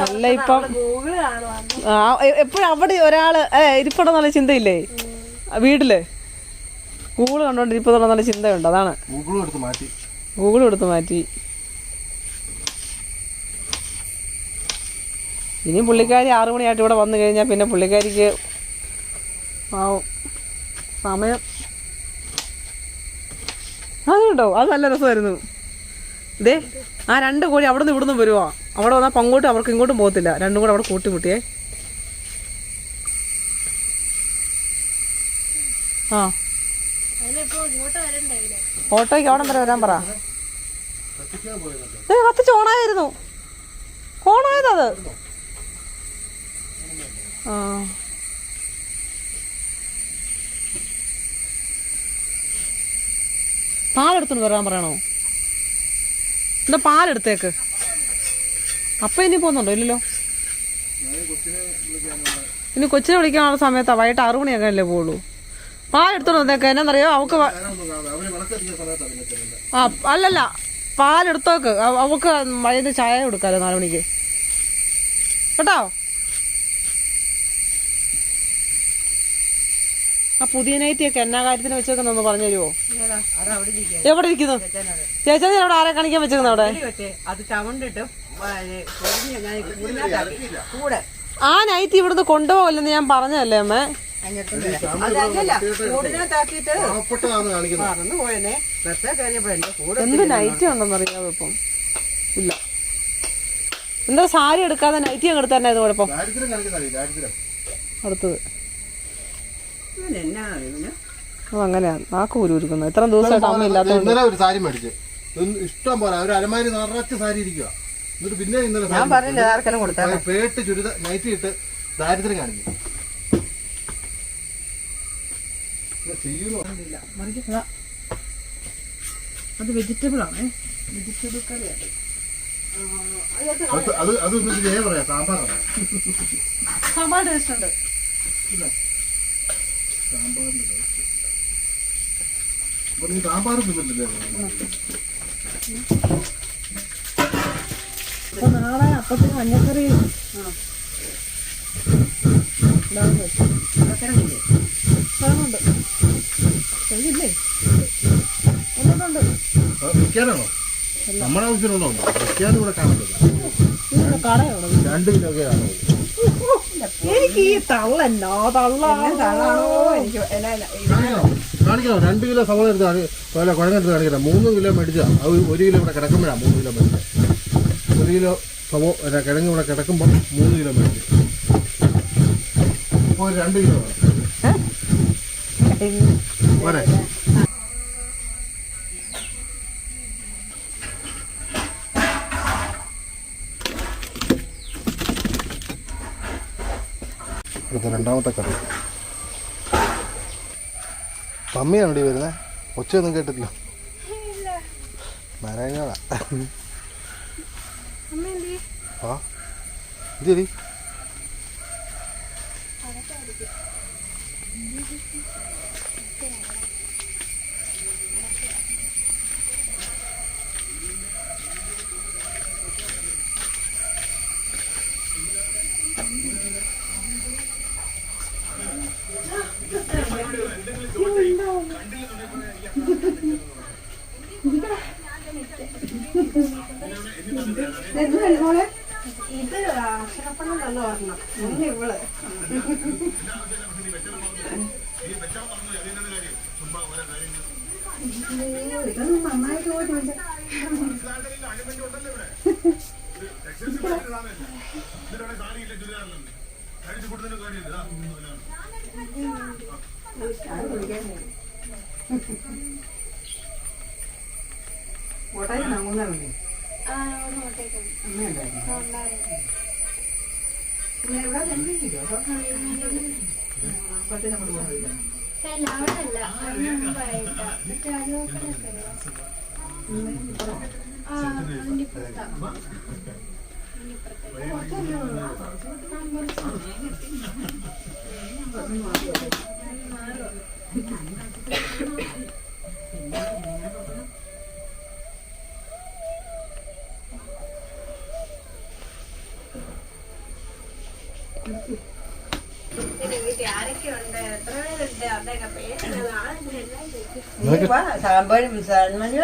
അല്ല ഇപ്പം എപ്പോഴും അവിടെ ഒരാള് ഇരിപ്പുണ്ടെന്നുള്ള ചിന്തയില്ലേ വീട്ടില്? ഗൂഗിൾ കണ്ടോണ്ടിരിപ്പതുള്ള നല്ല ചിന്തയുണ്ട്. അതാണ് ഗൂഗിൾ എടുത്ത് മാറ്റി. ഇനിയും പുള്ളിക്കാരി 6 മണിയായിട്ട് ഇവിടെ വന്നു കഴിഞ്ഞാൽ പിന്നെ പുള്ളിക്കാരിക്ക് സമയം അതുണ്ടോ? അത് നല്ല രസമായിരുന്നു. ഇതേ ആ 2 കോഴി അവിടെ നിന്ന് ഇവിടുന്ന് വരുവാ. അവിടെ വന്നാൽ പങ്കോട്ടും അവർക്ക് ഇങ്ങോട്ടും പോകത്തില്ല. രണ്ടും കൂടെ അവിടെ കൂട്ടിമുട്ടിയേ. ഓട്ടോയ്ക്ക് അവിടെ വരെ വരാൻ പറ. കത്തിച്ച് ഓണായിരുന്നു. ഓണായത് അത് ആ പാലെടുത്തോണ്ട് വരാൻ പറയണോ? എന്താ പാലെടുത്തേക്ക്. അപ്പൊ ഇനി പോകുന്നുണ്ടോ? ഇല്ലല്ലോ. ഇനി കൊച്ചിനെ വിളിക്കാനുള്ള സമയത്താ. വൈകിട്ട് 6 മണിയൊക്കെ അല്ലേ പോവുള്ളൂ. പാലെടുത്തോണ്ട് വന്നേക്ക്. എന്നാന്നറിയോ അവക്ക് ആ അല്ലല്ല പാലെടുത്തോക്ക്. അവക്ക് വൈകിട്ട് ചായ കൊടുക്കാലോ 4 മണിക്ക് കേട്ടോ. ആ പുതിയ നൈറ്റിയൊക്കെ എന്നാ കാര്യത്തിന് വെച്ചേക്കുന്നൊന്ന് പറഞ്ഞു തരുമോ? എവിടെ ഇരിക്കുന്നു ചേച്ചാ? അവിടെ ആരെ കാണിക്കാൻ വെച്ചേക്കുന്ന അവിടെ? ആ നൈറ്റ് ഇവിടുന്ന് കൊണ്ടുപോകല്ലെന്ന് ഞാൻ പറഞ്ഞതല്ലേ അമ്മേ. എന്ത് നൈറ്റ് ഉണ്ടെന്ന് അറിയാമോ ഇപ്പം? ഇല്ല. എന്താ സാരി എടുക്കാതെ നൈറ്റി അങ്ങ് എടുത്ത് തന്നെ ഇത് കുഴപ്പം. അടുത്തത് അതങ്ങനെയാ. നാക്ക് ഊരുക്കുന്നത്. ഇത്ര ദിവസമായിട്ട് അമ്മ ഇല്ലാത്തതുകൊണ്ട് ഒരു സാരി മേടിച്ചു. ഇഷ്ടം പോലെ ഒരു അലമാരി നിറച്ച് സാരി ഇരിക്കുക. എന്നിട്ട് പിന്നെ ഇന്നലെ പേട്ട് ചുരിദാർ നൈറ്റി ഇട്ട് ദാരിദ്ര്യം കാണിക്കും. അത് വെജിറ്റബിൾ ആണേ. വെജിറ്റബിൾ കറിയാണ്. അത് പറയാ സാമ്പാറാണ്. സാമ്പാർ ടേസ്റ്റ് ഉണ്ട്. സാമ്പാർ നാളെ അപ്പത്തിന് മഞ്ഞക്കറി ഉണ്ട്. ഇല്ലേ? ഒന്നുണ്ട്. വിൽക്കാനാണോ? നമ്മുടെ ആവശ്യത്തിനുണ്ടോ? വിൽക്കാനും ഇവിടെ കാണത്തില്ല. 2 കിലോ ഒക്കെ കാണുള്ളൂ. എനിക്ക് ഈ തള്ളന്നോ തള്ളാണോ എനിക്ക് കാണിക്കണോ? 2 കിലോ സവാള എടുത്ത് കുഴങ്ങെടുത്ത് കാണിക്കണം. 3 കിലോ മേടിച്ചാ അത് 1 കിലോ ഇവിടെ കിടക്കുമ്പോഴാണ് 3 കിലോ മേടിച്ചത്. 1 കിലോ കിഴങ്ങ് ഇവിടെ കിടക്കുമ്പോൾ 3 കിലോ മേടിച്ചു. ഇപ്പോൾ 2 കിലോ പോരെ. അടുത്ത 2ാമത്തെ കറി. മമ്മിയാണോ ഇവിടെ വരുന്നത്? ഒച്ചയൊന്നും കേട്ടിട്ടില്ല. മരങ്ങളാ. ആ ഇതേരി ഇത് അക്ഷരപ്പണം നല്ല ഓർമ്മ. ഇവള് ഇതൊന്നും നന്നായിട്ട് പോയിട്ടുണ്ട്.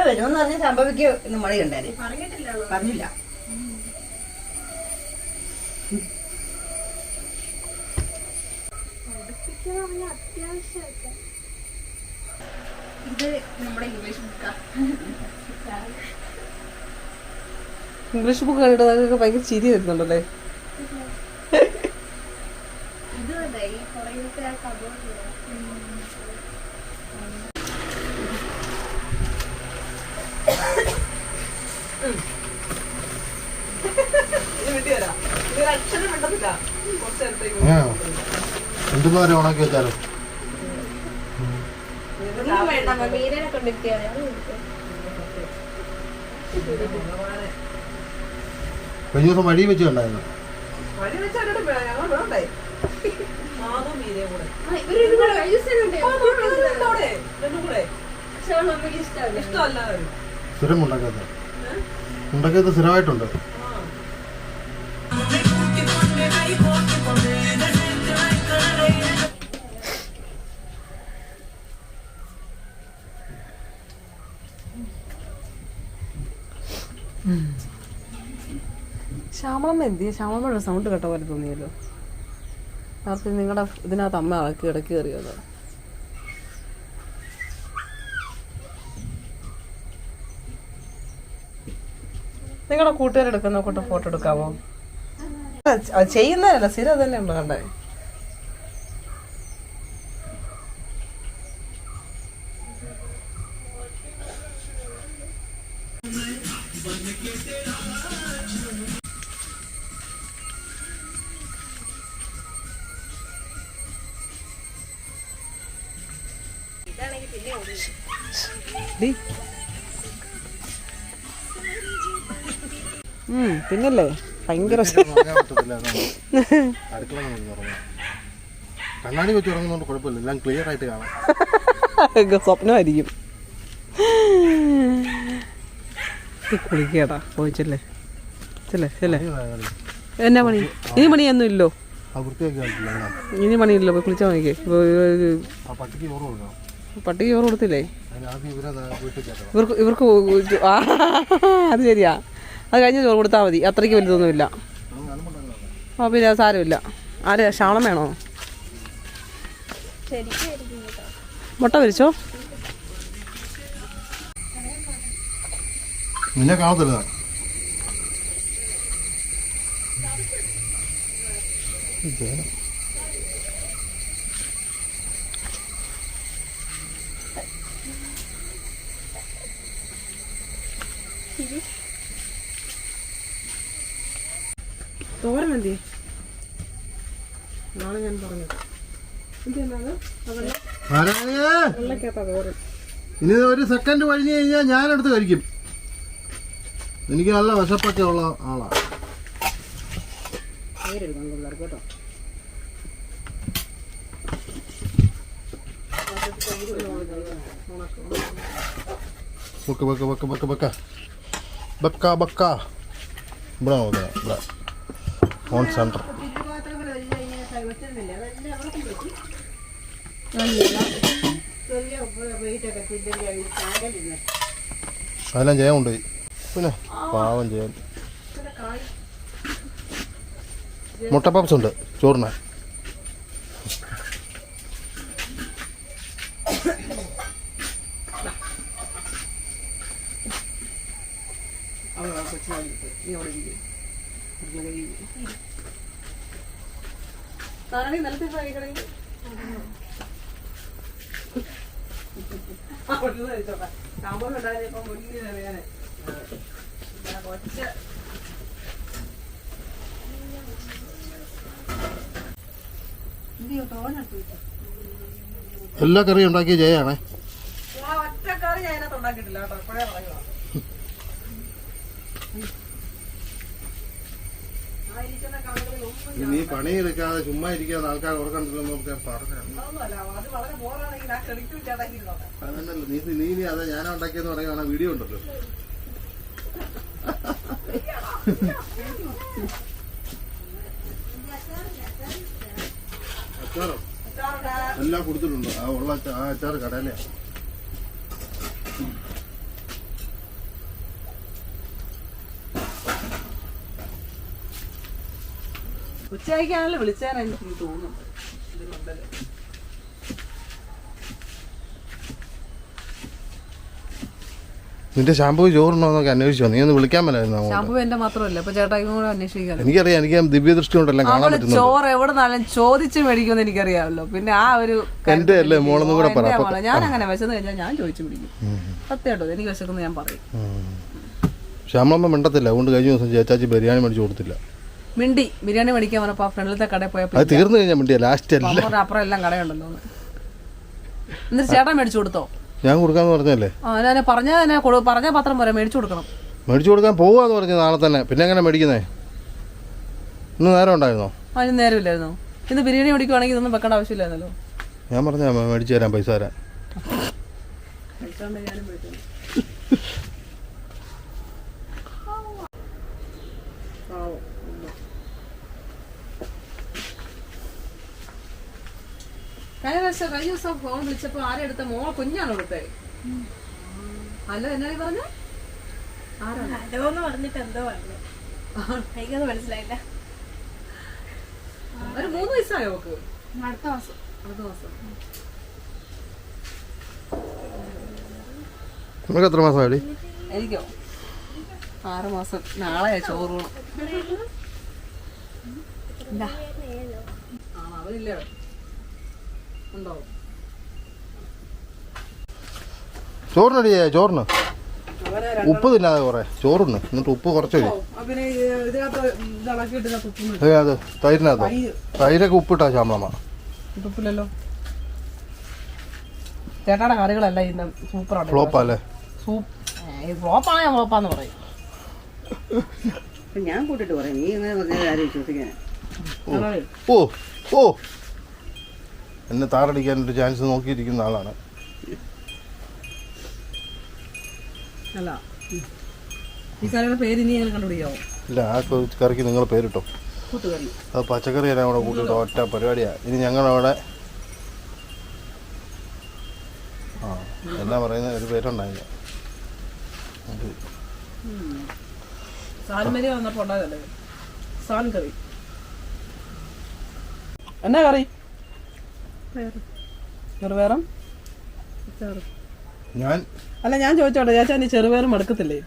വരുമെന്ന് പറഞ്ഞ സംഭവിക്കോ ഇന്ന് മഴയുണ്ടായി പറഞ്ഞില്ല. ഇത് നമ്മുടെ ഇംഗ്ലീഷ് ബുക്കാ. ഇംഗ്ലീഷ് ബുക്ക് കണ്ടിട്ട് അതൊക്കെ ഭയങ്കര ചിരി വരുന്നുണ്ടല്ലേ. ഇത് ഈ പുറകിലത്തെ ആ കബോർഡ് ഒരു അക്ഷരം മിണ്ടത്തില്ല. കുറച്ച് നേരത്തേക്ക് എന്തെങ്കിലും വരെ ഉണക്കി വെച്ചാലോ? ഒന്നും വേണ്ട മീരനെ കൊണ്ടിരിക്കുകയാണ് കഴിഞ്ഞ ദിവസം വഴി വെച്ച് കണ്ടായിരുന്നു. വഴി വെച്ചാൽ ഞങ്ങൾ വേണ്ടേ മാതും മീരയും കൂടെ ഇഷ്ടമല്ല. സ്ഥിരം ഉണ്ടാക്കാത്ത ഉണ്ടാക്കിയത് സ്ഥിരമായിട്ടുണ്ട്. ശ്യാമളമ്മ എന്ത് ശ്യാമളമ്മയുടെ സൗണ്ട് കേട്ട പോലെ തോന്നിയല്ലോ. രാത്രി നിങ്ങളുടെ ഇതിനകത്ത് അമ്മ ഇടയ്ക്ക് കയറിയത്. നിങ്ങളുടെ കൂട്ടുകാരെടുക്കുന്ന കൂട്ട ഫോട്ടോ എടുക്കാമോ? ചെയ്യുന്നതല്ല സ്ഥിരം തന്നെ ഉണ്ടോ കണ്ടേ. പിന്നല്ലേ ഭയങ്കര കണ്ണാടി വെച്ച് ഉറങ്ങുന്നതുകൊണ്ട് കുഴപ്പമില്ല, എല്ലാം ക്ലിയർ ആയിട്ട് കാണാം. സ്വപ്നമായിരിക്കും. കുളിക്കടാ പോയിച്ചല്ലേ ചെല്ലേ ചെല്ലേ. എന്നാ പണി? ഇനി പണിയൊന്നും ഇല്ലോ? ഇനി പണിയില്ലോ? പോയി കുളിച്ചാൽ മതിക്കേ. പട്ടിക്ക് ചോറ് കൊടുത്തില്ലേ? ഇവർക്ക് അത് ശരിയാ. അത് കഴിഞ്ഞ് ചോറ് കൊടുത്താൽ മതി, അത്രയ്ക്ക് വലുതൊന്നുമില്ല. ആ പിന്നെ അത് സാരമില്ല. ആര് ശാളം വേണോ? മുട്ട പൊരിച്ചോ? നിന്നെ കാണത്തില്ല. തോരൻ എന്തി? നാളെ ഞാൻ പറഞ്ഞു വെള്ളക്കകത്താ തോരൻ. ഇനി ഒരു സെക്കൻഡ് കഴിഞ്ഞ് കഴിഞ്ഞാൽ ഞാനെടുത്ത് കഴിക്കും. എനിക്ക് നല്ല വിശപ്പൊക്കെ ഉള്ള ആളാണ്. കേട്ടോ ബക്ക ബക്ക ബക്ക ബക്ക ബക്ക ബക്ക ബക്ക. ഇവിടെ നോക്കാം, ഇവിടെ ഫോൺ സെൻറ്റർ. അതെല്ലാം ചെയ്യാൻ കൊണ്ടുപോയി. പിന്നെ പാവം ചെയ്യാൻ. മുട്ട പപ്സ് ഉണ്ട് ചോറിന്. നിലത്ത് എല്ലാ കറിയും ഉണ്ടാക്കിയ ജയാണേ. ഒറ്റ കറി ഞാൻ അതിനകത്ത് ഉണ്ടാക്കിയിട്ടില്ല കേട്ടോ, ഇപ്പോഴേ പറയുക. നീ പണിയെടുക്കാതെ ചുമ്മാ ഇരിക്കാതെ ആൾക്കാർ ഓർക്കണ്ടല്ലോ പറഞ്ഞു. അതന്നല്ലോ നീ അതെ ഞാനാ ഉണ്ടാക്കിയെന്ന് പറയുകയാണ്. വീഡിയോ ഉണ്ടല്ലോ. അച്ചാറോ എല്ലാം കൊടുത്തിട്ടുണ്ടോ? ആ ഉള്ള ആ അച്ചാറ് കടയിലെയാ. ഉച്ചയ്ക്കാണല്ലോ വിളിച്ചാൽ എനിക്ക് തോന്നുന്നുണ്ട്. നിന്റെ ഷാമ്പൂ ചോറുണ്ടോന്നൊക്കെ അന്വേഷിച്ചോ? നീ ഒന്ന് വിളിക്കാൻ മേലായിരുന്നു. ഷാമ്പൂ എന്റെ മാത്രമല്ല, ഇപ്പൊ ചേട്ടായിക്കും കൂടെ അന്വേഷിക്കാം. എനിക്കറിയാം, എനിക്ക് ദിവ്യദൃഷ്ടി കൊണ്ടെല്ലാം കാണാൻ പറ്റുന്നു. ചോറ് എവിടെ നിന്നാലും ചോദിച്ച് മേടിക്കുമെന്ന് എനിക്കറിയാമല്ലോ. പിന്നെ ആ ഒരു എന്റെ അല്ലേ മോളെന്നും കൂടെ പറ. ഞാൻ അങ്ങനെ വിശന്ന് കഴിഞ്ഞാൽ ഞാൻ ചോദിച്ചു പിടിക്കും. സത്യമായിട്ടോ, എനിക്ക് വിശക്കുന്നു ഞാൻ പറയും. ശ്യാമളമ്മ മിണ്ടത്തില്ല. അതുകൊണ്ട് കഴിഞ്ഞ ദിവസം ചേച്ചാച്ചി ബിരിയാണി മേടിച്ച് കൊടുത്തില്ല. മിണ്ടി ബിരിയാണി മേടിക്കാൻ പറഞ്ഞപ്പോൾ ഫ്രണ്ടിലത്തെ കടയിൽ പോയപ്പോൾ അത് തീർന്നു കഴിഞ്ഞാൽ മിണ്ടിയ ലാസ്റ്റ് അല്ല അവരുടെ അപ്പുറം എല്ലാം കടയുണ്ടല്ലോ എന്നിട്ട് ചേട്ടൻ മേടിച്ചു കൊടുത്തോ? ഞാൻ കൊടുക്കാന്ന് പറഞ്ഞല്ലേ. ഞാൻ പറഞ്ഞ പത്രം പോരാ, മേടിച്ചു കൊടുക്കണം. മേടിച്ചു കൊടുക്കാൻ പോവാന്ന് പറഞ്ഞു നാളെ തന്നെ. പിന്നെ എങ്ങനെ മേടിക്കുന്നേ? ഇന്ന് നേരം ഉണ്ടായിരുന്നോ? അതിന് നേരമില്ലായിരുന്നോ? ഇന്ന് ബിരിയാണി മേടിക്കുവാണെങ്കിൽ ഇതൊന്നും വെക്കേണ്ട ആവശ്യമില്ലായിരുന്നല്ലോ. ഞാൻ പറഞ്ഞ മേടിച്ചു തരാം, പൈസ തരാം. കഴിഞ്ഞ ദിവസം ഫോൺ വിളിച്ചപ്പോ ആരെടുത്ത മോളെ കുഞ്ഞാണ് കൊടുത്തേ. അല്ല എന്നാ പറഞ്ഞ ഹലോന്ന് പറഞ്ഞിട്ട് എന്തോ പറഞ്ഞു, എനിക്കത് മനസ്സിലായില്ല. ഒരു 3 വയസ്സായോ അവക്ക്? അടുത്ത മാസം. നമുക്ക് എത്ര മാസമായി? എനിക്കോ 6 മാസം. നാളെ ചോറൂണം. അവരില്ലേ ഉണ്ടോ? ചോറിനടിയേ? ചോറിന് ഉപ്പ് തിന്നാതെ കുറെ ചോറുണ്ട്, എന്നിട്ട് ഉപ്പ് കുറച്ച് കഴിയും. അത് തൈരിനകത്തോ? തൈരൊക്കെ ഉപ്പിട്ടാ ശാമളമ്മ. ഉപ്പില്ലല്ലോ. ചേട്ടാടെ കറികളല്ല ഇന്ന് സൂപ്പറാണ്. ഫ്ലോപ്പല്ലേ? ഫ്ലോപ്പാണ്. ഞാൻ ഫ്ലോപ്പാന്ന് പറയും. ഞാൻ കൂട്ടിട്ട് പറയാം, നീ ഇങ്ങനെ പറഞ്ഞ കാര്യം വിശ്വസിക്കാനാ. ഓ ഓ എന്നെ താറടിക്കാനൊരു ചാൻസ് നോക്കിയിരിക്കുന്ന ആളാണ്. അല്ല ഈ കറിയുടെ പേര് ഇനി ഞാൻ കണ്ടുപിടിക്കാവോ? ഇല്ല, ആ കറിക്ക് നിങ്ങൾ പേരിട്ടോ. കൂട്ടുകറി. അത് പച്ചക്കറി എല്ലാം കൂടെ കൂട്ടിയിട്ട് ഒറ്റ പരിപാടിയാണ്. ഇനി ഞങ്ങളവിടെ എന്നാ പറയുന്ന ഒരു പേരുണ്ടായില്ല. സാൻമരി വന്നപ്പോ ഉണ്ടായതല്ലേ സാൻ കറി. എന്നാ കറി? ചെറുപയറും ഞാൻ അല്ല ഞാൻ ചോദിച്ചോട്ടെ ചേച്ചാ, നീ ചെറുപയറും മടുക്കത്തില്ലേ?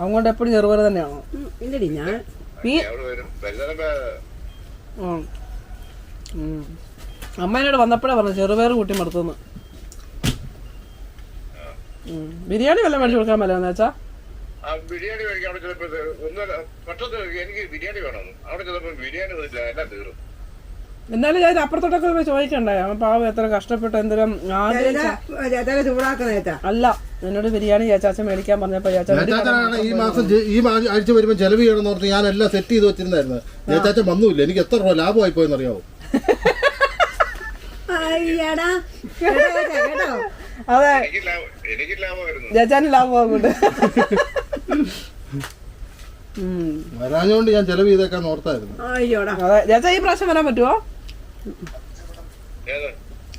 അതുകൊണ്ട് എപ്പോഴും ചെറുപയർ തന്നെയാണോ? ഇല്ലടി, ഞാൻ അമ്മേനോട് വന്നപ്പോഴേ പറഞ്ഞു ചെറുപയർ കൂട്ടി മടുത്തുന്ന്. ബിരിയാണി വല്ലതും മേടിച്ചു കൊടുക്കാൻ പറ്റുമെന്ന് വെച്ചാ? ബിരിയാണി കഴിക്കാൻ അവിടെ ചിലപ്പോ പെട്ടെന്ന് എനിക്ക് ബിരിയാണി വേണം. അവിടെ ചിലപ്പോ ബിരിയാണി എല്ലാം തീരും. എന്നാലും ഞാൻ അപ്പുറത്തോട്ടൊക്കെ ചോദിക്കണ്ടേ? അവൻ പാവം എത്ര കഷ്ടപ്പെട്ട് എന്തെങ്കിലും ചൂടാക്കുന്നേറ്റാ. അല്ല, എന്നോട് ബിരിയാണി ചേച്ചാച്ച മേടിക്കാൻ പറഞ്ഞപ്പോ ഈ മാസം ഈ ആഴ്ച വരുമ്പോൾ ചെലവ് ചെയ്യണമെന്ന് ഓർത്ത് ഞാൻ എല്ലാം സെറ്റ് ചെയ്ത് വെച്ചിരുന്നായിരുന്നു. ചേച്ചാച്ച വന്നുമില്ല. എനിക്ക് എത്ര രൂപ ലാഭമായി പോയെന്ന് അറിയാവോ? അതെ, എനിക്ക് ലാഭം വരുന്നു. ചേച്ചാന് ലാഭം അങ്ങോട്ട് വരാഞ്ഞോണ്ട് ഞാൻ ചെലവ് ചെയ്തേക്കാൻ ഓർത്തായിരുന്നു. അതെ ചേച്ചാ, ഈ പ്രാവശ്യം വരാൻ പറ്റുമോ?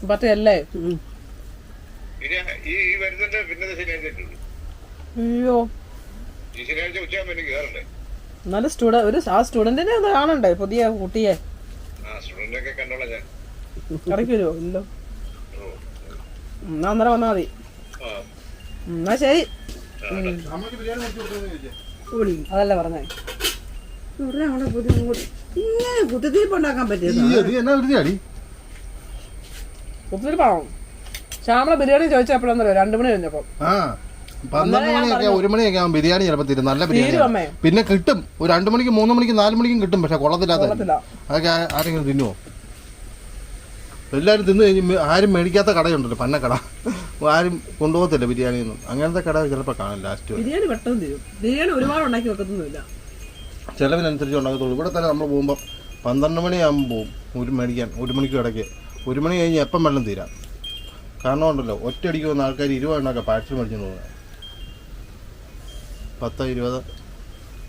പറ്റല്ലേ? അയ്യോ, എന്നാലും ആ സ്റ്റുഡന്റിനെ ഒന്ന് കാണണ്ടേ, പുതിയ കുട്ടിയെ? ഇടയ്ക്ക് വരുമോ? ഇല്ലോ, എന്നാ അന്നേരം വന്നാ മതി. എന്നാ ശരി. അതല്ലേ പറഞ്ഞേ. ഇങ്ങനെ കുത്തിത്തിരിപ്പ് ഉണ്ടാക്കാൻ പറ്റിയത് കുത്തിരിപ്പാണോ? ശ്യാമള ബിരിയാണി ചോദിച്ചപ്പോഴെന്നല്ലോ 2 മണി കഴിഞ്ഞപ്പോ. 12 മണിയൊക്കെ 1 മണിയൊക്കെ ആകും ബിരിയാണി ചിലപ്പോൾ തരും. നല്ല ബിരിയാണി പിന്നെ കിട്ടും. ഒരു 2 മണിക്ക് 3 മണിക്ക് 4 മണിക്കും കിട്ടും. പക്ഷെ കൊള്ളത്തില്ലാത്ത അതൊക്കെ ആരെങ്കിലും തിന്നുവോ? എല്ലാവരും തിന്നു കഴിഞ്ഞ് ആരും മേടിക്കാത്ത കടയുണ്ടല്ലോ, പന്നക്കട. ആരും കൊണ്ടുപോകത്തില്ല ബിരിയാണിയൊന്നും. അങ്ങനത്തെ കട ചിലപ്പോൾ കാണാം. ലാസ്റ്റ് ബിരിയാണി പെട്ടെന്ന് തരും. ബിരിയാണി ഒരുപാട് ഉണ്ടാക്കി വെക്കത്തൊന്നുമില്ല, ചിലവിനനുസരിച്ച് ഉണ്ടാകത്തുള്ളൂ. ഇവിടെ തന്നെ നമ്മൾ പോകുമ്പോൾ 12 മണിയാകുമ്പോൾ പോവും ഒരു മേടിക്കാൻ. 1 മണിക്ക് ഇടയ്ക്ക് 1 മണി കഴിഞ്ഞ് എപ്പം വെള്ളം തീരാം. കാരണം ഉണ്ടല്ലോ, ഒറ്റയടിക്ക് വന്ന ആൾക്കാർ 20 എണ്ണമൊക്കെ പാഴ്സൽ മേടിച്ചെന്ന് തോന്നുന്നത്. 10-20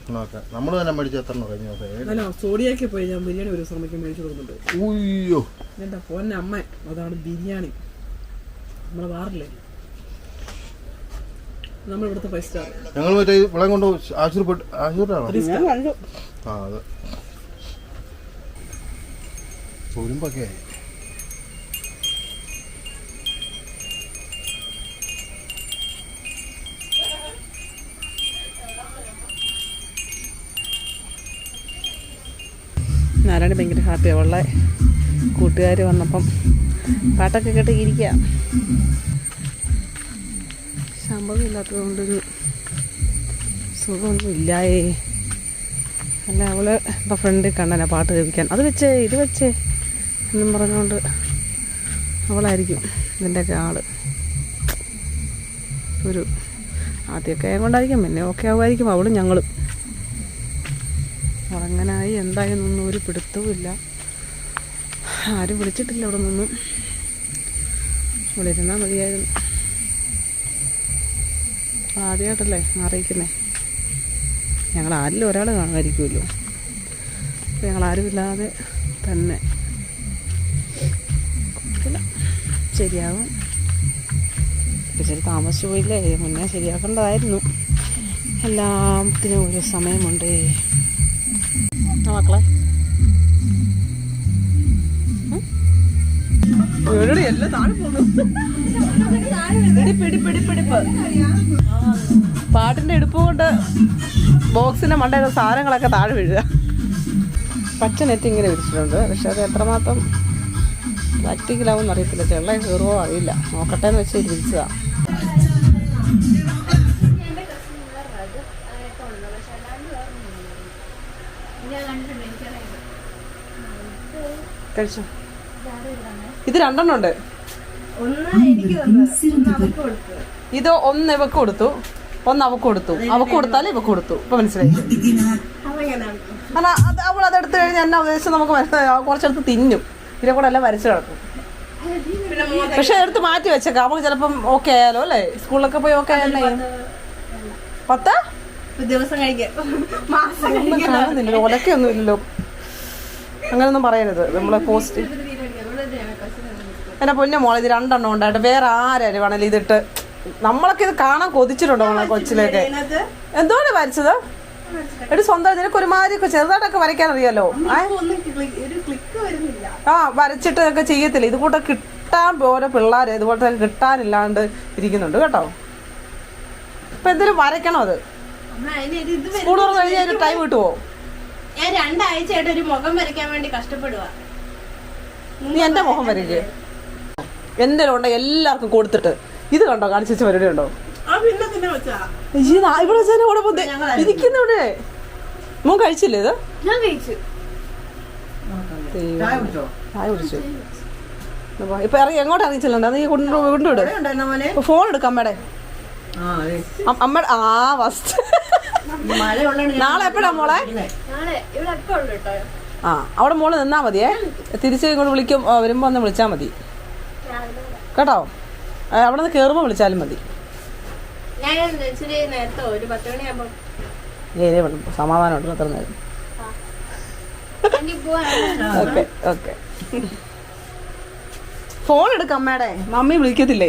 എണ്ണമൊക്കെ നമ്മൾ തന്നെ മേടിച്ച എത്ര എണ്ണം കഴിഞ്ഞ ദിവസം? സോഡിയാക്കി പോയി ഞാൻ ബിരിയാണി ഒരു സമയത്ത് മേടിച്ചു കൊടുക്കുന്നുണ്ട്. ഉയ്യോ, എന്റെ പൊന്നെ അമ്മ, അതാണ് ബിരിയാണി. നമ്മളെ വാറില്ലേ, നമ്മൾ ഇവിടുത്തെ 5 സ്റ്റാർ. ഞങ്ങൾ മറ്റേ ഇവിടെ കൊണ്ട് ആശുപത്രിയാണോ? ആ, അതെ. ഒരുമ്പൊക്കെ ആയി. നാരായണി ഭയങ്കര ഹാപ്പിയാണ്. അവളുടെ കൂട്ടുകാർ വന്നപ്പം പാട്ടൊക്കെ കേട്ട് ഇരിക്കുക. ശമ്പളം ഇല്ലാത്തത് കൊണ്ടൊരു സുഖമൊന്നും ഇല്ലായേ. അല്ല അവള് ഇപ്പം ഫ്രണ്ടിൽ കണ്ടന പാട്ട് കേൾപ്പിക്കാൻ അത് വെച്ചേ ഇത് വെച്ചേ എന്നും പറഞ്ഞുകൊണ്ട് അവളായിരിക്കും ഇതിൻ്റെയൊക്കെ ആള്. ഒരു ആദ്യമൊക്കെ കൊണ്ടായിരിക്കും, പിന്നെ ഓക്കെ ആവുമായിരിക്കും അവളും ഞങ്ങളും. അവളെങ്ങനായി എന്തായെന്നൊന്നും ഒരു പിടുത്തവും ഇല്ല. ആരും വിളിച്ചിട്ടില്ല അവിടെ നിന്നും. വിളിരുന്നാൽ മതിയായിരുന്നു. ആദ്യമായിട്ടല്ലേ അറിയിക്കുന്നേ. ഞങ്ങൾ ആരിലും ഒരാൾ കാണുമായിരിക്കുമല്ലോ. അപ്പോൾ ഞങ്ങളാരുമില്ലാതെ തന്നെ ശരിയാകും. ഇച്ചിരി താമസിച്ചു പോയില്ലേ, മുന്നേ ശരിയാക്കേണ്ടതായിരുന്നു. എല്ലാത്തിനും ഒരു സമയമുണ്ട് മക്കളെ. എല്ലാം താഴെ പോകുന്നു. പാട്ടിന്റെ ഇടുപ്പ് കൊണ്ട് ബോക്സിന്റെ മണ്ടയിൽ സാധനങ്ങളൊക്കെ താഴെ വീഴുക. പച്ച നെറ്റ് ഇങ്ങനെ വിരിച്ചിട്ടുണ്ട്, പക്ഷെ അത് എത്രമാത്രം പ്രാക്ടിക്കലാവും അറിയത്തില്ല. ചെള്ള കയറുമോ അറിയില്ല, നോക്കട്ടെ എന്ന് വെച്ച് വിരിച്ചതാ. കഴിച്ചോ? ഇത് രണ്ടെണ്ണം ഉണ്ട്. ഇത് ഒന്ന് ഇവക്ക് കൊടുത്തു, ഒന്ന് അവക്ക് കൊടുത്തു. അവക്ക് കൊടുത്താലും ഇവക്ക് കൊടുത്തു. ഇപ്പൊ മനസ്സിലായി. അവൾ അതെടുത്ത് കഴിഞ്ഞാൽ എന്നാ ഉദ്ദേശിച്ച് നമുക്ക് മനസ്സിലായി. കുറച്ചെടുത്ത് തിന്നും, ഇതിനെ കൂടെ എല്ലാം വരച്ചു കിടക്കും. പക്ഷെ എടുത്ത് മാറ്റി വെച്ചേക്കാം. അവൾക്ക് ചിലപ്പം ഓക്കെ ആയാലോ അല്ലേ? സ്കൂളിലൊക്കെ പോയി ഓക്കെ ആയാലേ. 10 ദിവസം കാണുന്നില്ലല്ലോ, ഒലക്കൊന്നും ഇല്ലല്ലോ. അങ്ങനെയൊന്നും പറയരുത്. നമ്മളെ പോസ്റ്റ് എന്നെ പൊന്നെ മോളെ, ഇത് രണ്ടെണ്ണം ഉണ്ടായിട്ട് വേറെ ആരും വേണേലും ഇതിട്ട്. നമ്മളൊക്കെ ഇത് കാണാൻ കൊതിച്ചിട്ടുണ്ടോ നമ്മളെ കൊച്ചിലേക്ക്? എന്തോടെ വരച്ചത്? ഒരു സ്വന്തം നിനക്ക് ഒരുമാതിരി ചെറുതായിട്ടൊക്കെ വരയ്ക്കാൻ അറിയാലോ. ആ വരച്ചിട്ട് ഒക്കെ ചെയ്യത്തില്ല. ഇതുകൂടെ കിട്ടാൻ ഓരോ പിള്ളേര് ഇതുപോലത്തെ കിട്ടാനില്ലാണ്ട് ഇരിക്കുന്നുണ്ട് കേട്ടോ. ഇപ്പൊ എന്തെങ്കിലും വരയ്ക്കണോ? അത് സ്കൂൾ തുറന്നു കഴിഞ്ഞാൽ ഒരു ടൈം കിട്ടുമോ? ഞാൻ 2 ആഴ്ചയായിട്ട് ഒരു മുഖം വരയ്ക്കാൻ വേണ്ടി കഷ്ടപ്പെടുക. നീ എന്റെ മുഖം വരയ്ക്ക്. എന്റെ ഉണ്ട് എല്ലാവർക്കും കൊടുത്തിട്ട്. ഇത് കണ്ടോ കാണിച്ച പരിപാടി ഉണ്ടോ? ഇവിടെ ഇരിക്കുന്ന ഇവിടെ മോൻ കഴിച്ചില്ലേ? ഇത് ഞാൻ കഴിച്ചു. ചായ കുടിച്ചു. ഇപ്പൊ ഇറങ്ങി എങ്ങോട്ട് അറിയിച്ചില്ല. നീ കൊണ്ടുവിട്. ഫോൺ എടുക്കാം അമ്മയുടെ. അമ്മ ഫസ്റ്റ് നാളെ എപ്പോഴാ മോളെ? ആ അവിടെ മോള് നിന്നാ മതിയേ. തിരിച്ച് ഇങ്ങോട്ട് വിളിക്കും. വരുമ്പോ ഒന്ന് വിളിച്ചാൽ മതി കേട്ടോ. അവിടെ നിന്ന് കയറുമ്പോ വിളിച്ചാലും മതി. സമാധാനം ഉണ്ട് അത്ര നേരം. Okay okay. ഫോൺ എടുക്കാം അമ്മയുടെ. മമ്മി വിളിക്കത്തില്ലേ?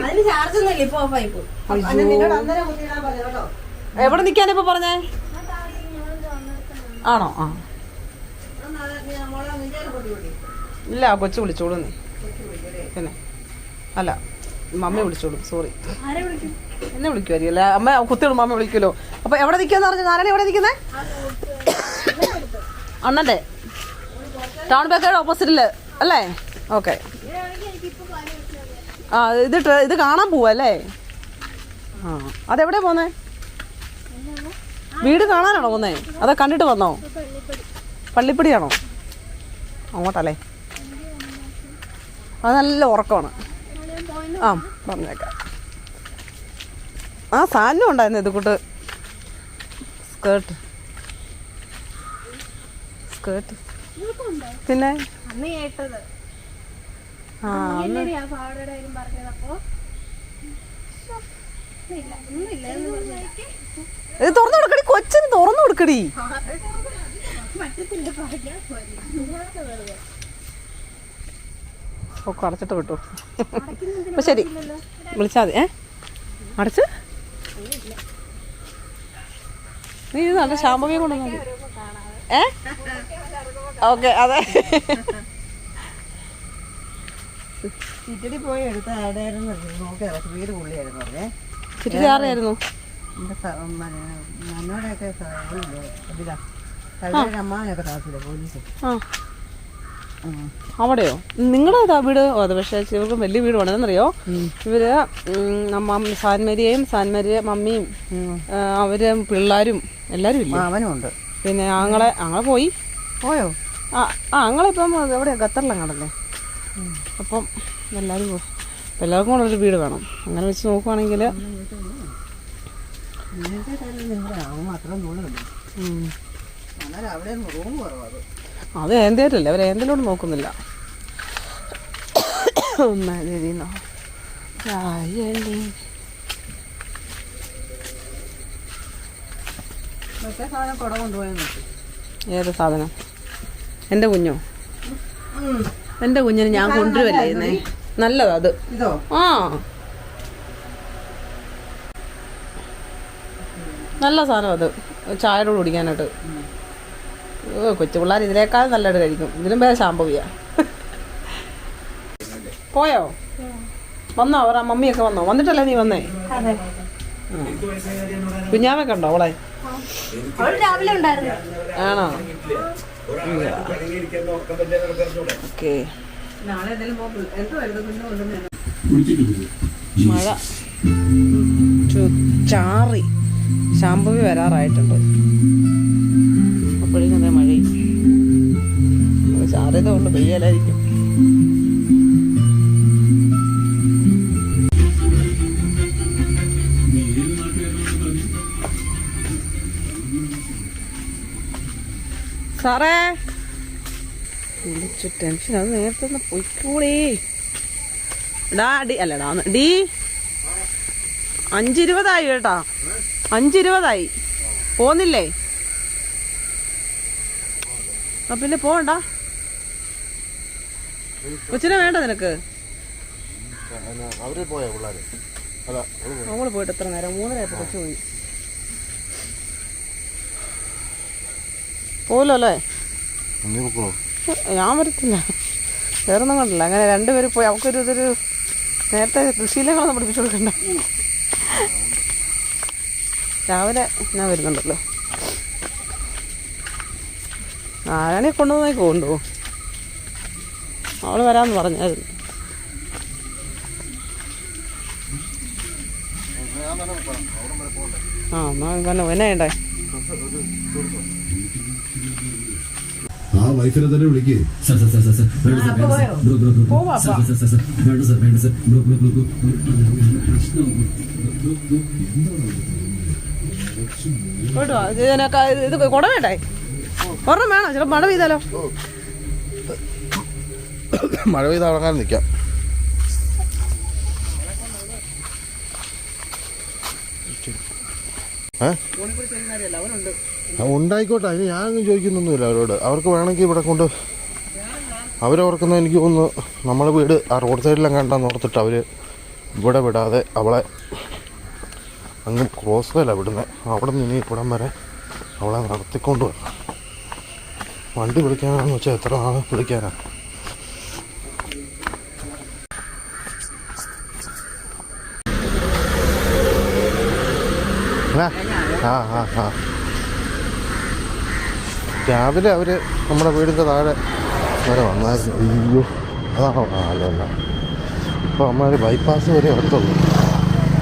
എവിടെ നിക്കാനിപ്പോ പറഞ്ഞേ? ആണോ? ആ ഇല്ല, കൊച്ചു വിളിച്ചോളൂ. നീ പിന്നെ അല്ല മമ്മി വിളിച്ചോളൂ. സോറി, എന്നെ വിളിക്കുമായിരിക്കും. അല്ല അമ്മ കുത്തിയോളൂ, മമ്മ വിളിക്കുമല്ലോ. അപ്പൊ എവിടെ നിൽക്കാന്ന് പറഞ്ഞു? നാരായണ എവിടെ നിൽക്കുന്നേ? അണ്ണന്റെ ടൗൺ ബേക്കറിയുടെ ഓപ്പോസിറ്റില് അല്ലേ? ഓക്കെ. ആ ഇത് കാണാൻ പോവല്ലേ? ആ അതെവിടെയാ പോന്നേ? വീട് കാണാനാണോ പോന്നേ? അതാ കണ്ടിട്ട് വന്നോ? പള്ളിപ്പടിയാണോ? അങ്ങോട്ടല്ലേ? അത് നല്ല ഉറക്കമാണ്. ആ പറഞ്ഞേക്കാം. ആ സാധനം ഉണ്ടായിരുന്നു ഇത് കൂട്ട്. സ്കേർട്ട് പിന്നെ ഇത് തുറന്നു കൊടുക്കടി, കൊച്ചിന് തുറന്നു കൊടുക്കടി. ഒക്കെ അടച്ചിട്ട് വിട്ടു. അപ്പൊ ശരി, വിളിച്ചാൽ മതി. അടച്ച് നീ ഇത് നല്ല ശാമ്പവിയെ കൊണ്ടുവന്നു. ഓക്കെ അതെ. ചിറ്റടി പോയി എടുത്ത ആടായിരുന്നു. വീട് പുള്ളിയായിരുന്നു പറഞ്ഞേ. ചിറ്റി ആരായിരുന്നു? മനോടൊക്കെ അമ്മാവനൊക്കെ താമസിച്ചില്ല പോലീസ്. അവിടെയോ നിങ്ങളുടെ വീട് അത് പക്ഷേ ഇവർക്ക് വലിയ വീട് വേണമെന്നറിയോ ഇവര് സാൻമരിയെയും മമ്മിയും അവര് പിള്ളേരും എല്ലാരും ഇല്ല അവനും ഉണ്ട്. പിന്നെ ഞങ്ങളെ പോയോ ഞങ്ങളിപ്പം എവിടെയാ ഖത്തറിലങ്ങാടല്ലേ അപ്പം എല്ലാവരും പോയി. എല്ലാവർക്കും കൂടെ ഒരു വീട് വേണം. അങ്ങനെ വെച്ച് നോക്കുവാണെങ്കിൽ അത് ഏന്തേറ്റല്ലേ അവർ ഏന്തേലോട്ട് നോക്കുന്നില്ല. ഏത് സാധനം? എൻ്റെ കുഞ്ഞോ? എൻ്റെ കുഞ്ഞിന് ഞാൻ കൊണ്ടുവരുവല്ലേ നല്ലതാ അത്. നല്ല സാധനം അത് ചായയോട് കുടിക്കാനായിട്ട്. കൊച്ചു പിള്ളേർ ഇതിനേക്കാൾ നല്ലതായിട്ട് കഴിക്കും. ഇതിലും വേറെ ശാമ്പവിയാ. പോയോ? വന്നോ? അവർ മമ്മിയൊക്കെ വന്നോ? വന്നിട്ടല്ലേ നീ വന്നേ? കുഞ്ഞാവൊക്കെ ഉണ്ടോ അവളെ? രാവിലെ ഉണ്ടായിരുന്നു. ആണോ? ഓക്കെ. മഴ ചാറി ശാമ്പവി വരാറായിട്ടുണ്ട്. അപ്പോഴേക്കും അതേ മഴയും ചാറിയത കൊണ്ട് പെയ്യലായിരിക്കും. സാറേ വിളിച്ചു ടെൻഷൻ. അത് നേരത്തെ ഒന്ന് പൊയ്ക്കൂടേ. അല്ലടാ 5:20 കേട്ടാ. 5:20 പോന്നില്ലേ? പിന്നെ പോണ്ട. കൊച്ചിനെ വേണ്ട നിനക്ക്? അവള് പോയിട്ട് എത്ര നേരം? 3:30 കൊച്ചു പോയി. പോലോ അല്ലേ? ഞാൻ വരത്തില്ല. വേറൊന്നും കണ്ടില്ല. അങ്ങനെ രണ്ടുപേരും പോയി. അവക്കൊരു നേരത്തെ കൃഷിയിലങ്ങളൊന്നും പഠിപ്പിച്ചു കൊടുക്കണ്ട. രാവിലെ ഞാൻ വരുന്നുണ്ടല്ലോ. ആരാണെ കൊണ്ടുവന്നേക്ക് കൊണ്ടുപോകും. അവള് വരാമെന്ന് പറഞ്ഞായിരുന്നു. എന്നാ വേണ്ടേ? ആ വൈഫിനെ തന്നെ വിളിക്കേ. ഇത് കുട വേണ്ടേ? ഒരെണ്ണം വേണോ? ചില മഴ പെയ്താലോ? മഴ പെയ്ത് ഇറങ്ങാൻ നിൽക്കാം. ഉണ്ടായിക്കോട്ടെ. അതിന് ഞാനൊന്നും ചോദിക്കുന്നൊന്നുമില്ല അവരോട്. അവർക്ക് വേണമെങ്കിൽ ഇവിടെ കൊണ്ട് അവരോർക്കുന്ന എനിക്ക് തോന്നുന്നു നമ്മളെ വീട് ആ റോഡ് സൈഡിലും കണ്ടാന്ന് ഓർത്തിട്ട് അവർ ഇവിടെ വിടാതെ അവളെ അങ്ങ് ക്രോസ് വേല വിടുന്നത്. അവിടെ നിന്ന് ഇനി ഇവിടം വരെ അവളെ നടത്തിക്കൊണ്ട് വരണം. വണ്ടി വിളിക്കാനാണെന്ന് വെച്ചാൽ എത്ര നാൾ വിളിക്കാനാണ്? രാവിലെ അവർ നമ്മുടെ വീടിൻ്റെ താഴെ വരെ വന്നായിരുന്നു. അയ്യോ അതാണോ? അല്ല. ഇപ്പോൾ അമ്മ ബൈപ്പാസ് വരെ അടുത്തുള്ളൂ.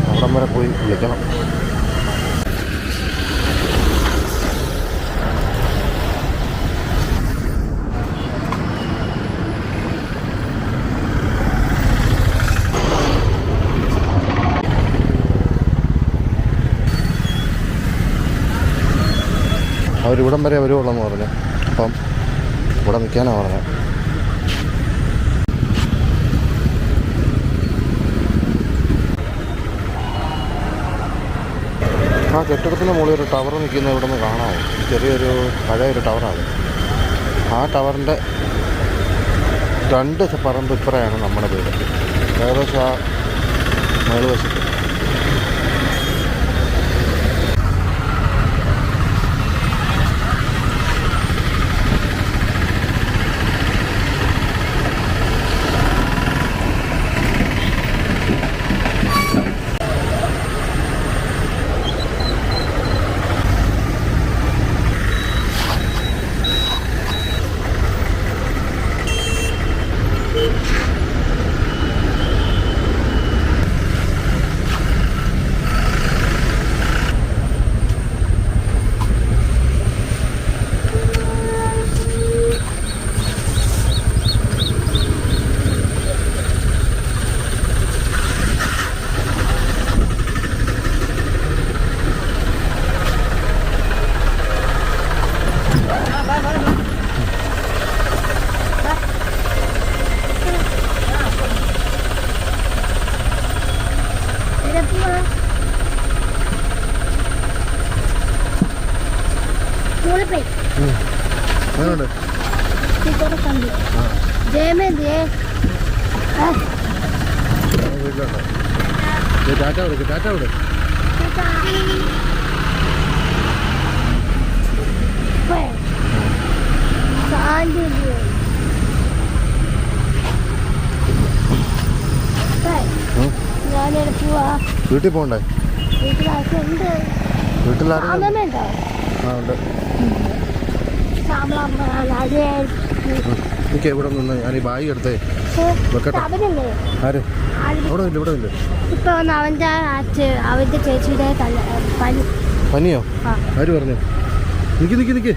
അവിടം വരെ പോയി വിളിക്കണം. അവരിവിടം വരെ വരുവുള്ളെന്ന് പറഞ്ഞു. അപ്പം ഇവിടെ നിൽക്കാനാണ് പറഞ്ഞത്. ആ കെട്ടിടത്തിൻ്റെ മുകളിൽ ഒരു ടവർ നിൽക്കുന്ന ഇവിടെ നിന്ന് കാണാമോ? ചെറിയൊരു പഴയൊരു ടവറാണ്. ആ ടവറിൻ്റെ 2 പറമ്പ് ഇപ്പറയാണ് നമ്മുടെ വീട്. ഏകദേശം ആ മേളുവശത്ത്. അങ്ങനെയുണ്ട് വീട്ടിലുണ്ടോ ടാറ്റ വിടുക്ക് ടാറ്റ വിട് വീട്ടിൽ പോകണ്ടേ വീട്ടിലാരും ആ ഉണ്ട് എനിക്ക് ഇവിടെ നിന്ന് ഞാൻ ഈ ബാഗ് എടുത്തേ വെക്കട്ടെ ആര് ഇവിടെ ഇല്ല ഇവിടെ ഇല്ല ഇപ്പൊ അവന്റെ ചേച്ചിയുടെ പനിയോ ആര് പറഞ്ഞു നിക്ക്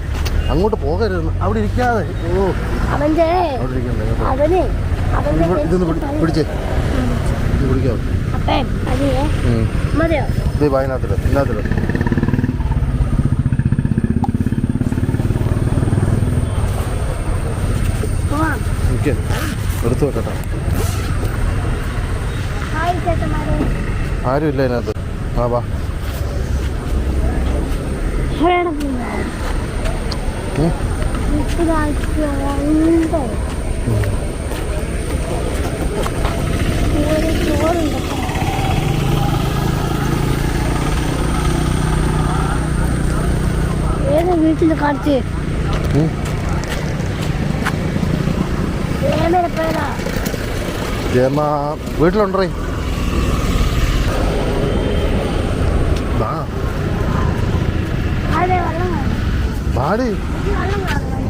അങ്ങോട്ട് പോകരുത് അവിടെ ഇരിക്കാതെ ഓ അവന്റെ അവിടെ ഇരിക്കണ്ടേ അവന് ഇതൊന്ന് പിടിച്ചേ ഇത് പിടിക്കാവോ മതിയോ ഇത് ബാഗിനകത്തില്ല ഇതിനകത്തില്ല നിൽക്കേ എടുത്തു വെക്കട്ടെ ആരും ഇല്ല അതിനകത്ത് ആ വാ ഏതാ വീട്ടിൽ കാണിച്ച് ജയമ്മ വീട്ടിലുണ്ടേ ബാടി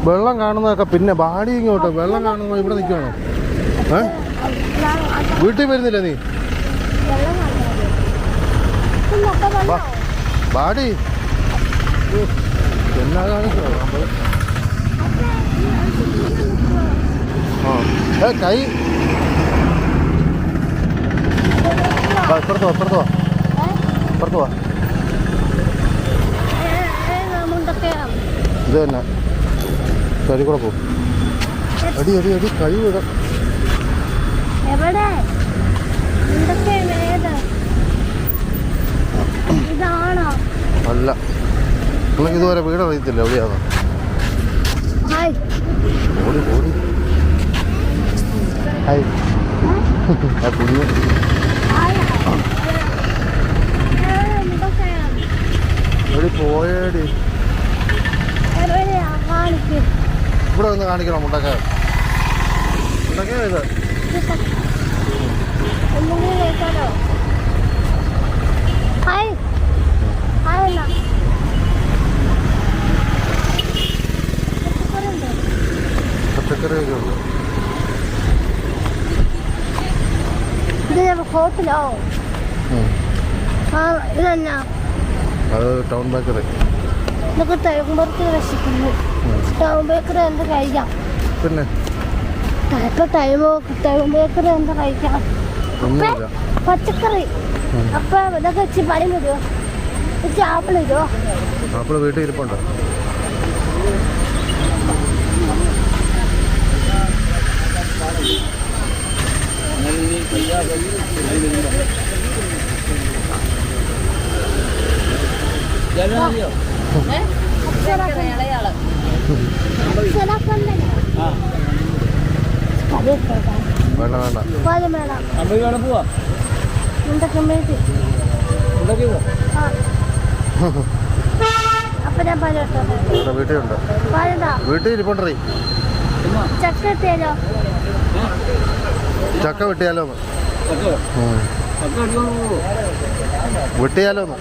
വെള്ളം കാണുന്നതൊക്കെ പിന്നെ ബാടി ഇങ്ങോട്ട് വെള്ളം കാണുമ്പോൾ ഇവിടെ നിൽക്കുകയാണോ വീട്ടിൽ വരുന്നില്ല നീ ബാടി എന്നാ കാണിച്ചോ ആ കൈ ഇപ്പുറത്ത് വാ ഇത് തന്നെ കരി കൂടെ പോകും അടി കൈ വിടാം അല്ല നിങ്ങൾക്ക് ഇതുവരെ വീട് അറിയത്തില്ല എവിടെയാണോ ഓടി ഹായ് ആ കുഞ്ഞു എവിടെ പോയേടി ഇവിടെ ഒന്ന് കാണിക്കണം മുണ്ടക്ക ഇത് പച്ചക്കറിയൊക്കെ ഉണ്ട് ഹോട്ടലോ ഇതന്നാ അത് ടൗൺ ബേക്കറി ഇതൊക്കെ തഴമ്പുറത്ത് രക്ഷിക്കുന്നു ടൗൺ ബേക്കറി എന്ത് കഴിക്കാം പിന്നെ ഇപ്പൊ ടൗൺ ബേക്കറി എന്ത് കഴിക്കാം ഒന്നുമില്ല പച്ചക്കറി അപ്പൊ ഇതൊക്കെ വെച്ച് പണി വരുമോ വെച്ച് ആപ്പിൾ ഇടുമോ ആപ്പിൾ വീട്ടിൽ ഇരിപ്പുണ്ടോ അപ്പൊ ഞാൻ വീട്ടിലുണ്ട് വീട്ടിൽ ഇരിപ്പുണ്ടേ ചക്ക എത്തിയാലോ ചക്ക വെട്ടിയാലോ വെട്ടിയാലോന്ന്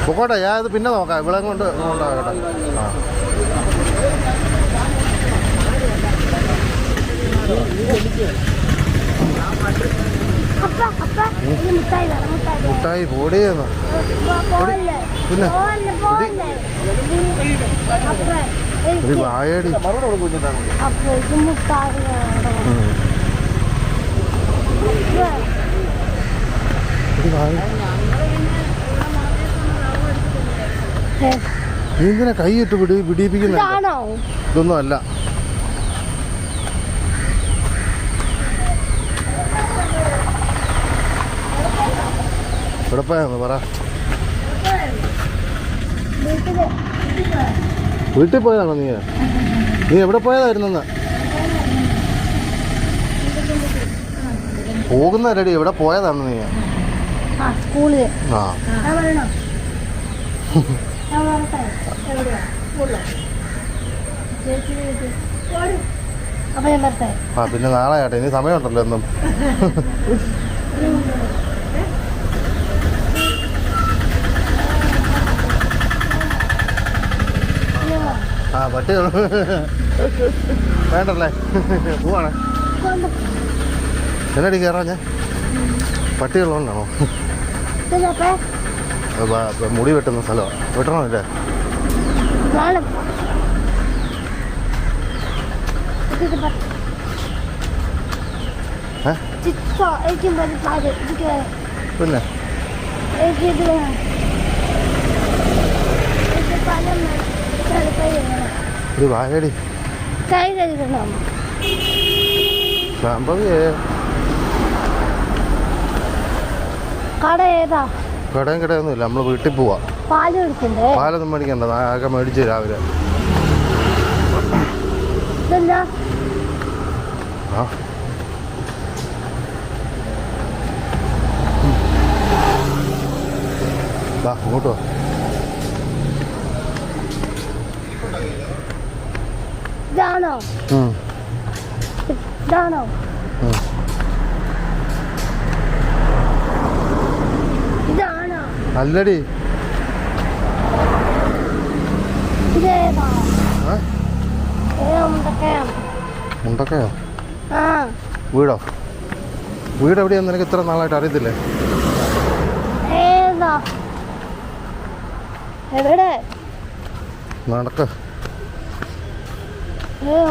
പൊക്കോട്ടെ ഞാൻ ഇത് പിന്നെ നോക്കാം ഇവിടെ കൊണ്ട് ഉണ്ടാകട്ടെ മുട്ടായി പൊടിയെന്ന് പിന്നെ ഒരു വായടി നീ ഇങ്ങനെ കൈയിട്ട് പിടിപ്പിക്കുന്ന ഇതൊന്നും അല്ല എവിടെ പോയാന്ന് പറ വീട്ടിൽ പോയതാണോ നീ? നീ എവിടെ പോയതായിരുന്നെന്ന്? പോകുന്ന റെഡി, എവിടെ പോയതാണ് നീ? ആ സ്കൂളിൽ. ആ അപ്പൊ ഞാൻ വരട്ടെ. ആ പിന്നെ നാളെ ആട്ടെ, ഇനി സമയമുണ്ടല്ലോ എന്നും. ആ പട്ടി വേണ്ടല്ലേ, പോവാണേ. എന്നടി കയറാൻ ഞാൻ പട്ടികളുണ്ടാണോ? മുടി വെട്ടുന്ന സ്ഥലമാണ്, വെട്ടണമല്ലേ? പിന്നെ ഒരു വായടി കൈ കഴുകണം. സംഭവേ കട ഏതാ? കടയും കിടയൊന്നുമില്ല, നമ്മൾ വീട്ടിൽ പോവാ. പാല് മേടിക്കണ്ടേ? പാലൊന്നും മേടിക്കണ്ട, ആകെ മേടിച്ച് രാവിലെ. ഇതെന്താ? ആ വാ ഇങ്ങോട്ട് വാ. ഇതാണോ? ഇതാണോ? ഇതാണോ? അല്ലടി, ഇതേതാ? ആ മുണ്ടക്കയം. മുണ്ടക്കയോ? ആ വീടോ? വീട് എവിടെയാന്ന് നിനക്ക് ഇത്ര നാളായിട്ട് അറിയത്തില്ലേ? ഏതാ? എവിടെ? നടക്ക്.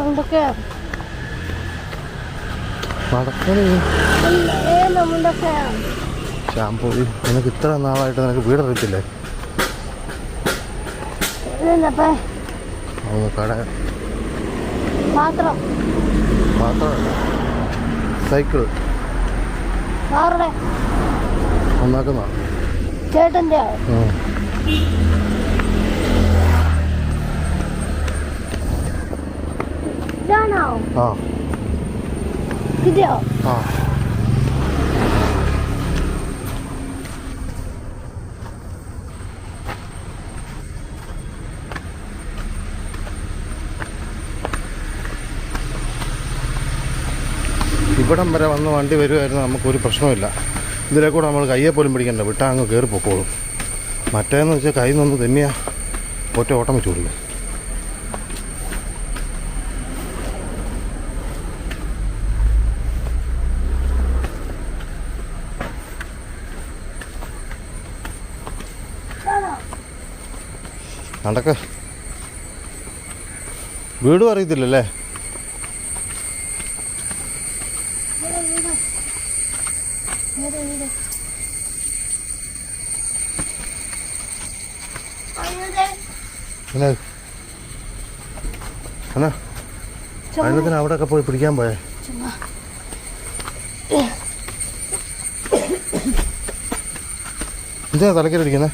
മുണ്ടക്കയം. നടക്കണേ. ഏതാ മുണ്ടക്കയം? ഷാമ്പൂ, നിനക്ക് ഇത്ര നാളായിട്ട് നിനക്ക് വീടറിയത്തില്ലേ? ഇതെന്നപ്പേ? കട പാത്രം. മാത്രമല്ല സൈക്കിൾ ആരുടെ? ഒന്നാക്കുന്ന ചേട്ടൻ്റെ. ഇതാണോ? ആ ഇതോ? ആ ഇവിടം വരെ വന്ന് വണ്ടി വരുമായിരുന്നു, നമുക്കൊരു പ്രശ്നമില്ല. ഇതിലെ കൂടെ നമ്മൾ കയ്യെ പോലും പിടിക്കണ്ട, വിട്ടാൽ അങ്ങ് കയറി പൊക്കോളും. മറ്റേന്ന് വെച്ചാൽ കൈ നിന്ന് തന്നെയാ ഒറ്റ ഓട്ടം വെച്ച് കൊടുക്കും. നടക്ക്. വീടും അറിയത്തില്ലല്ലേ? പിന്നെ എന്നാ അതിനത്തിന് അവിടെയൊക്കെ പോയി പിടിക്കാൻ പോയേ? എന്താ തലക്കരടിക്കുന്നേ?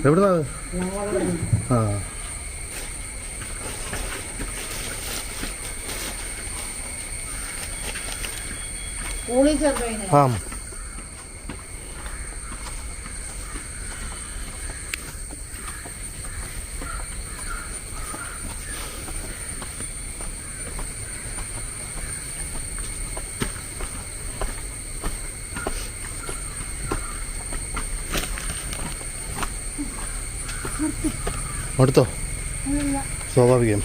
എവിടുന്നാ? ആ ആ അടുത്തോ? സ്വാഭാവികം.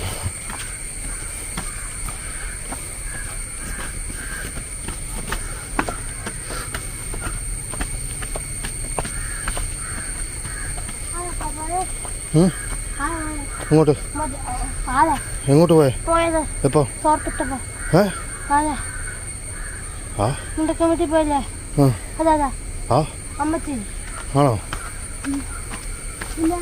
ഇങ്ങോട്ട് ആരാ എങ്ങോട്ട് പോയേ പോയത് എപ്പോ തോർത്തിട്ടപ്പോ ഏ ആരാ ആ നിന്റെ കമ്മിറ്റി പോയല്ലേ ആ അതാ ആ അമ്മച്ചി ആണോ ഇല്ല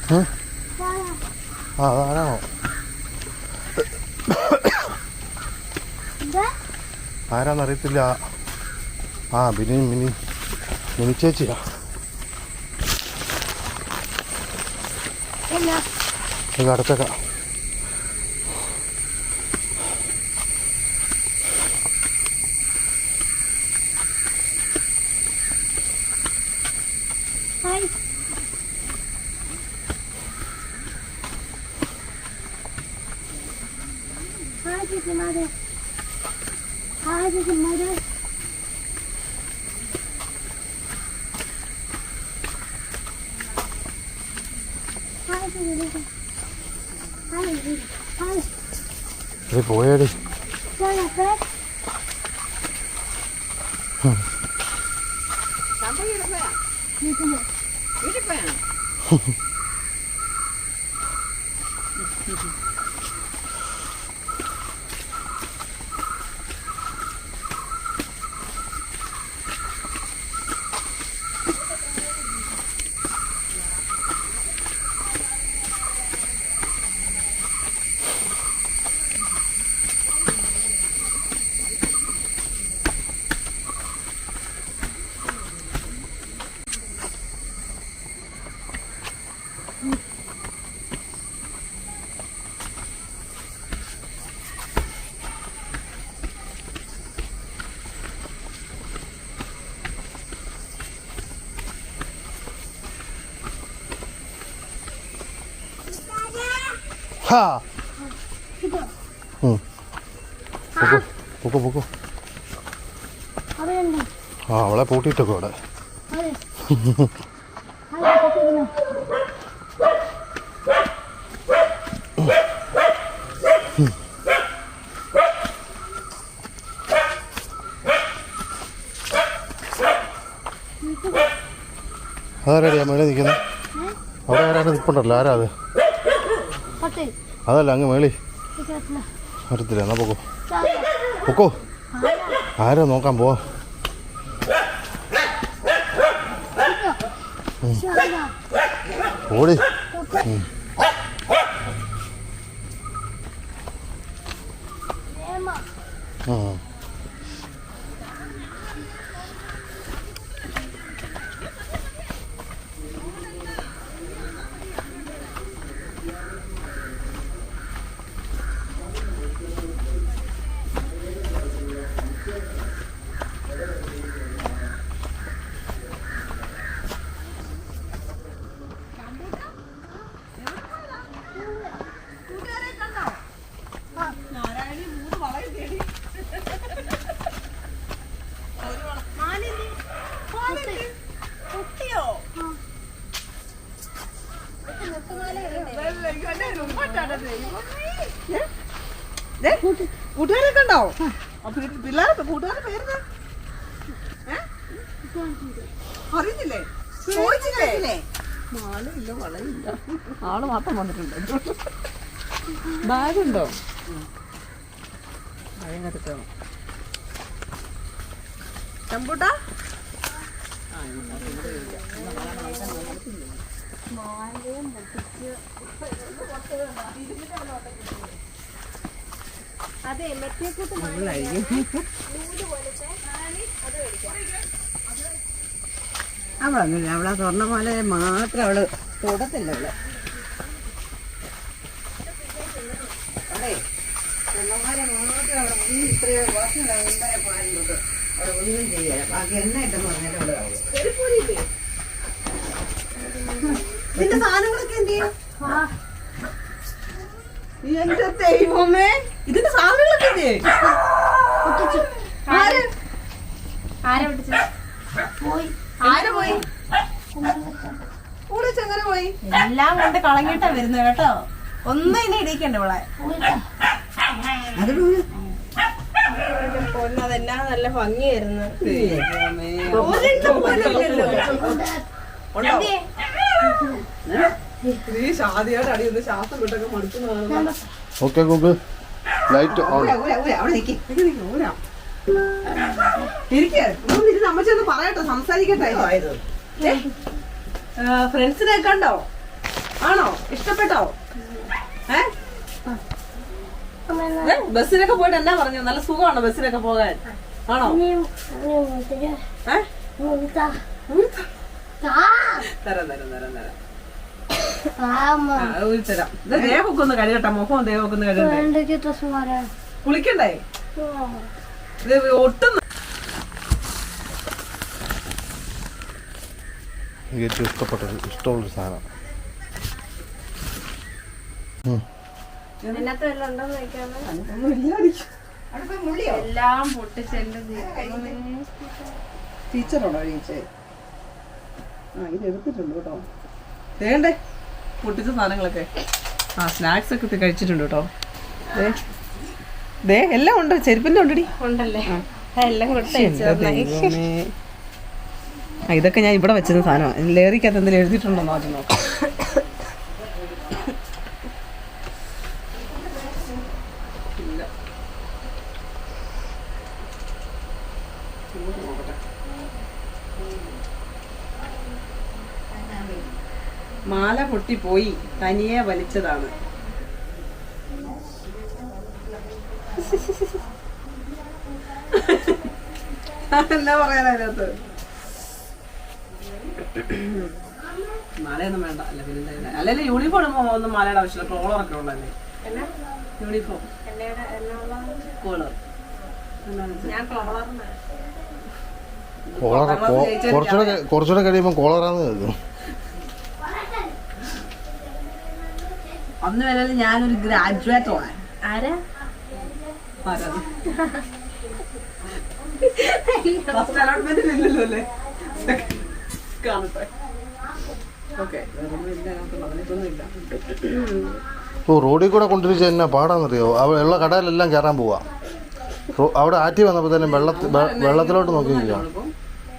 ആ അതാണോ ആരാന്നറിയത്തില്ല ആ മിനി ചേച്ചിയാ ഇത് അടച്ചേക്കാം ഇത് പോയേടി ഹാ പൊക്കോ ആ അവളെ പൂട്ടിയിട്ടൊക്കെ അവിടെ അതാരാടിയാ മേലെ നിൽക്കുന്നത് അവിടെ ആരാണ് നിൽപ്പുണ്ടല്ലോ ആരാ അത് അതല്ല അങ്ങ് മേളി വരത്തില്ല എന്നാ പൊക്കോ ആരാ നോക്കാൻ പോവാ ഓടി ആ കൂട്ടുകാരൊക്കെ ഉണ്ടോ പിള്ളേരെ കൂട്ടുകാരുടെ പേര് അറിയുന്നില്ലേ ചോദിച്ചില്ലേ മാലയില്ല വളയില്ല ആള് മാത്രം വന്നിട്ടുണ്ട് ബാഗുണ്ടോ ഭയങ്കര ചമ്പൂട്ടാ അതെ മറ്റേ കൂട്ടം അവളൊന്നുമില്ല, അവളാ സ്വർണ്ണ പോലെ മാത്രം അവള് തൊടത്തില്ല. അവളെ സ്വർണ്ണമാല മാത്രം അവളെ ഒന്നും ഇത്രയോ വർഷം ഉണ്ടായ പാലിലോട്ട് അവളെ ഒന്നും ചെയ്യാൻ ബാക്കി എണ്ണ ഇട്ടെന്ന് പറഞ്ഞാൽ അവള് ഇതിന്റെ സാധനങ്ങളൊക്കെ എന്ത് ചെയ്യും? എന്റെ ദൈവമേ, ഇതിന്റെ സാധനങ്ങളൊക്കെ ആര് എല്ലാം കൊണ്ട് കളഞ്ഞിട്ടാ വരുന്നത് കേട്ടോ. ഒന്നും ഇനി ഇടിക്കണ്ട ഇവിടെ. അതെല്ലാം നല്ല ഭംഗിയായിരുന്നു. നീ ഷാദിയായിട്ട് അടിയൊന്ന് ശ്വാസം വിട്ടൊക്കെ മടുക്കുന്നതാണ്. Okay Google light on. അമ്മച്ചൊന്ന് പറയട്ടോ, സംസാരിക്കട്ടെ. ഫ്രണ്ട്സിനെ കണ്ടോ? ആണോ? ഇഷ്ടപ്പെട്ടോ? ബസ്സിനൊക്കെ പോയിട്ട് എന്നാ പറഞ്ഞു? നല്ല സുഖമാണോ ബസ്സിനൊക്കെ പോകാൻ? ആണോ? തരാം ദേഹമൊക്കെ ഒന്ന് കഴിയട്ടെ. മുഖം ദേഹമൊക്കെ ഒന്ന് കഴിയട്ടെ. കുളിക്കണ്ടേ? ഒട്ടും ഏറ്റവും ഇഷ്ടമുള്ളൊരു സാധനം. ഇതിനകത്ത് വല്ലതും ഉണ്ടോന്ന് നോക്കാമോ? എല്ലാം പൊട്ടിച്ചെന്റെ ടീച്ചറാണോ ടീച്ചർ? ഇത് എടുത്തിട്ടുണ്ട് കേട്ടോ. വേണ്ടേ പൊട്ടിച്ച സാധനങ്ങളൊക്കെ. സ്നാക്സ് ഒക്കെ കഴിച്ചിട്ടുണ്ട് കേട്ടോ. എല്ലാം ഉണ്ട്. ചെരുപ്പിന്റെ ഉണ്ടടി. ഉണ്ടല്ലേ? എല്ലാം കൊടുത്തു. ഇതൊക്കെ ഞാൻ ഇവിടെ വെച്ചിരുന്ന സാധനമാണ്. ലേറിക്കകത്ത് എന്തെങ്കിലും എഴുതിയിട്ടുണ്ടോ ആദ്യം നോക്കാം. മാല പൊട്ടിപ്പോയി, തനിയെ വലിച്ചതാണ്. എന്താ പറയാൻ അതിനകത്ത്? മാലയൊന്നും വേണ്ട. അല്ല പിന്നെ അല്ലെങ്കിൽ യൂണിഫോം ഇടുമ്പോ ഒന്നും മാലയുടെ ആവശ്യമില്ല. കോളറൊക്കെ ഉള്ളല്ലേ യൂണിഫോം. കോളർ കുറച്ചുകൂടെ കഴിയുമ്പോ കോളറാന്ന് കേൾക്കും. അന്ന് വരെ ഞാനൊരു ഗ്രാജുവേറ്റ് ആണ്. ആരാ? ഫസ്റ്റ് അലോട്ട്മെന്റ് ഇല്ലല്ലോ അല്ലേ? കാണട്ടെ. ഓക്കെ, റോഡിൽ കൂടെ കൊണ്ടുവച്ച് തന്നെ പാടാന്നറിയോ? ഉള്ള കടയിലെല്ലാം കയറാൻ പോവാ. അവിടെ ആറ്റി വന്നപ്പോൾ തന്നെ വെള്ളത്തിലോട്ട് നോക്കിയിരിക്കുക.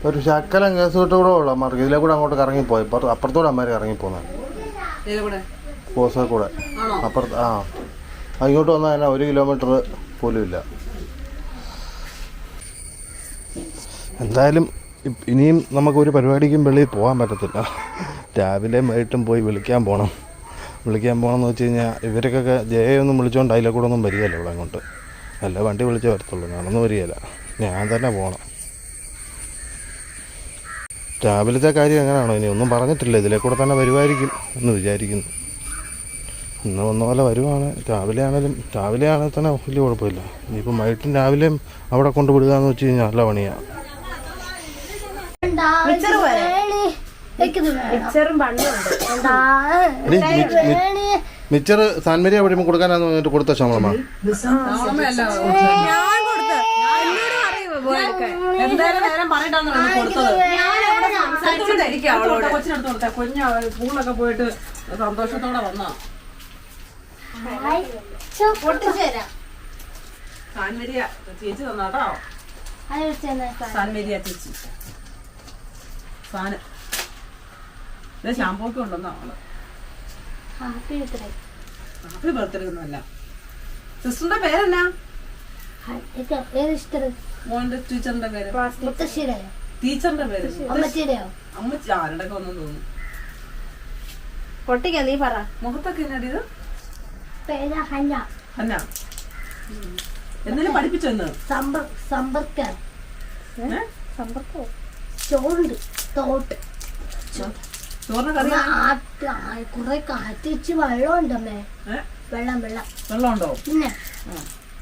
ഒരു ശക്കലം കേസ് കിട്ടൂടെ ഉള്ള അമ്മമാർക്ക് ഇതിലെ കൂടെ അങ്ങോട്ട് കറങ്ങിപ്പോയി. അപ്പുറത്തോടെ അമ്മമാർ ഇറങ്ങിപ്പോന്നെ പോസെ കൂടെ. അപ്പുറത്ത് ഇങ്ങോട്ട് വന്നാൽ തന്നെ 1 കിലോമീറ്റർ പോലും ഇല്ല. എന്തായാലും ഇനിയും നമുക്കൊരു പരിപാടിക്കും വെളിയിൽ പോകാൻ പറ്റത്തില്ല. രാവിലെ വൈകിട്ടും പോയി വിളിക്കാൻ പോകണമെന്ന് വെച്ച് കഴിഞ്ഞാൽ ഇവർക്കൊക്കെ ജയൊന്നും വിളിച്ചുകൊണ്ട് അതിലെ കൂടെ ഒന്നും വരികയല്ലോ ഇവിടെ അങ്ങോട്ട്. അല്ല വണ്ടി വിളിച്ചേ വരത്തുള്ളൂ. ഞാനൊന്നും വരികയില്ല. ഞാൻ തന്നെ പോകണം. രാവിലത്തെ കാര്യം എങ്ങനെയാണോ ഇനി ഒന്നും പറഞ്ഞിട്ടില്ല. ഇതിലെ കൂടെ തന്നെ വരുമായിരിക്കും എന്ന് വിചാരിക്കുന്നു. ഇന്ന് വന്ന പോലെ വരുവാണ്. രാവിലെ ആണെങ്കിൽ തന്നെ വലിയ കുഴപ്പമില്ല. ഇനിയിപ്പം വൈകിട്ടും രാവിലെയും അവിടെ കൊണ്ട് വിടുക എന്ന് വെച്ച് കഴിഞ്ഞാൽ നല്ല പണിയാണ്. മിച്ചർ സാൻമരിയ പഠിക്കുമ്പോൾ കൊടുക്കാനാന്ന് പറഞ്ഞിട്ട് കൊടുത്ത ശമ്പളമാ. സ്കൂളൊക്കെ പോയിട്ട് സന്തോഷത്തോടെ വന്നാ സാൻമരിയ ചേച്ചി തന്നാട്ടോ. സാൻമരിയ ചേച്ചി സാധനം ഷാമ്പൂക്കെ ഉണ്ടെന്നാ അവള്. ഹാപ്പി ബർത്ത്ഡേ ഒന്നുമല്ല. സിസ്റ്ററിന്റെ പേരെന്നാ? മോന്റെ ടീച്ചറിന്റെ പേര്? ടീച്ചറിന്റെ പേര് അമ്മച്ചി. ആരുടെ ഒന്നും തോന്നുന്നു. പൊട്ടിക്കാ നീ പറ. മുഖത്തൊക്കെ എന്നാടി ഇത്? ഹന്ന. എന്തെങ്കിലും പഠിപ്പിച്ചെന്ന്? ചോറിന് കറി കുറെ കാറ്റിച്ച് വെള്ളമുണ്ടമ്മേ. വെള്ളമുണ്ടോ? പിന്നെ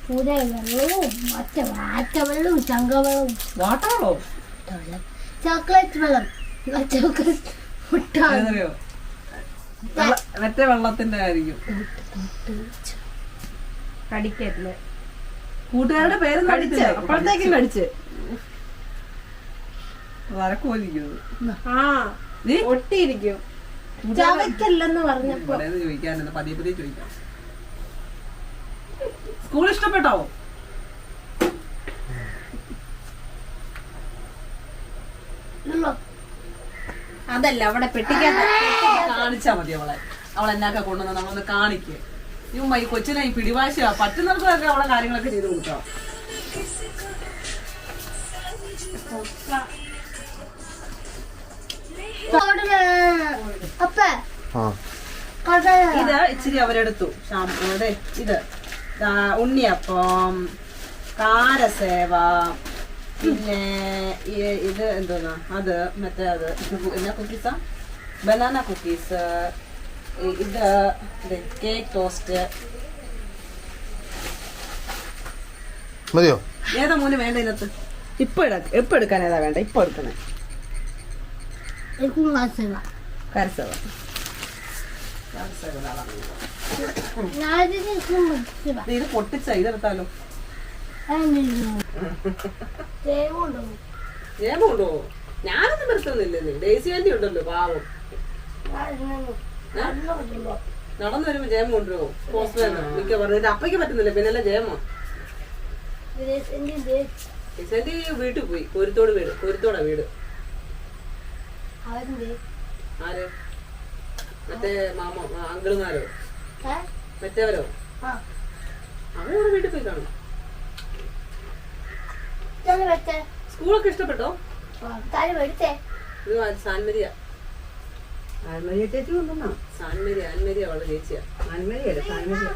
പൂര വെള്ളവും മറ്റേ വാറ്റ വെള്ളവും ചങ്കവെള്ളവും. വാട്ടറോ? ചോക്ലേറ്റ് വെള്ളം. അറിയോ? മറ്റേ വെള്ളത്തിന്റെ ആയിരിക്കും. കടിക്കല്ലേ കൂട്ടുകാരുടെ പേര് അപ്പോഴത്തേക്കും കടിച്ച് വരക്കോലിരിക്കുന്നത്. ഒട്ടിയിരിക്കും. ചവയ്ക്കല്ലെന്ന് പറഞ്ഞപ്പോ പറയുന്നത് ചോദിക്കാനെന്ന് പതിയെ പതിയെ ചോദിക്കാം. സ്കൂൾ ഇഷ്ടപ്പെട്ടോ? അതല്ല അവിടെ പെട്ടിക്കാത്ത കാണിച്ചാ മതി അവളെ. അവളെന്നാക്കെ കൊണ്ടുവന്ന് നമ്മളൊന്ന് കാണിക്കുക. ഈ കൊച്ചിനെ ഈ പിടിവാശിയാ പറ്റുന്നവർക്കൊക്കെ അവളെ കാര്യങ്ങളൊക്കെ ചെയ്ത് കൊടുക്കാം. ഇത് ഇച്ചിരി അവരെടുത്തു. ഷാമ്പൂടെ ഇത് ഉണ്ണിയപ്പം, കാരസേവ, പിന്നെ ഇത് എന്തോന്നാ അത് മറ്റേ അത് എന്നാ കുക്കീസാ, ബനാന കുക്കീസ്, ഇത് കേക്ക് ടോസ്റ്റ്. മതിയോ? ഏതാ മോന് വേണ്ട ഇതിനകത്ത്? ഇപ്പൊ എടുക്കാൻ ഏതാ വേണ്ട? ഇപ്പൊ എടുക്കണേ കരസേവ. ഇത് പൊട്ടിച്ച ഇതെടുത്താലോ? ജേമുണ്ടോ? ഞാനൊന്നും നിർത്തുന്നില്ലേ. ഡേസി ആന്റി ഉണ്ടല്ലോ പാവം. നടന്നു വരുമ്പോ ജേമ കൊണ്ടുവരുമോ? പോസ്റ്റ്മാൻ മിക്ക പറഞ്ഞിട്ട് അപ്പയ്ക്ക് പറ്റുന്നില്ല, പിന്നല്ല ജേമ. ഡേസി വീട്ടിൽ പോയി. കോരിത്തോടാ വീട്. ആര്? മറ്റേ മാമ അങ്കിളുമാരോ മറ്റേവരോ? അവരവിടെ വീട്ടിൽ പോയി കാണും. സ്കൂളൊക്കെ ഇഷ്ടപ്പെട്ടോ? ഇത് സാൻമരിയ. ആൽമരിയ ചേച്ചി കൊണ്ടുവന്നോ? ആൻമരിയ അവളുടെ ചേച്ചിയാ. ആൽമരിയല്ല സാൽമരിയ.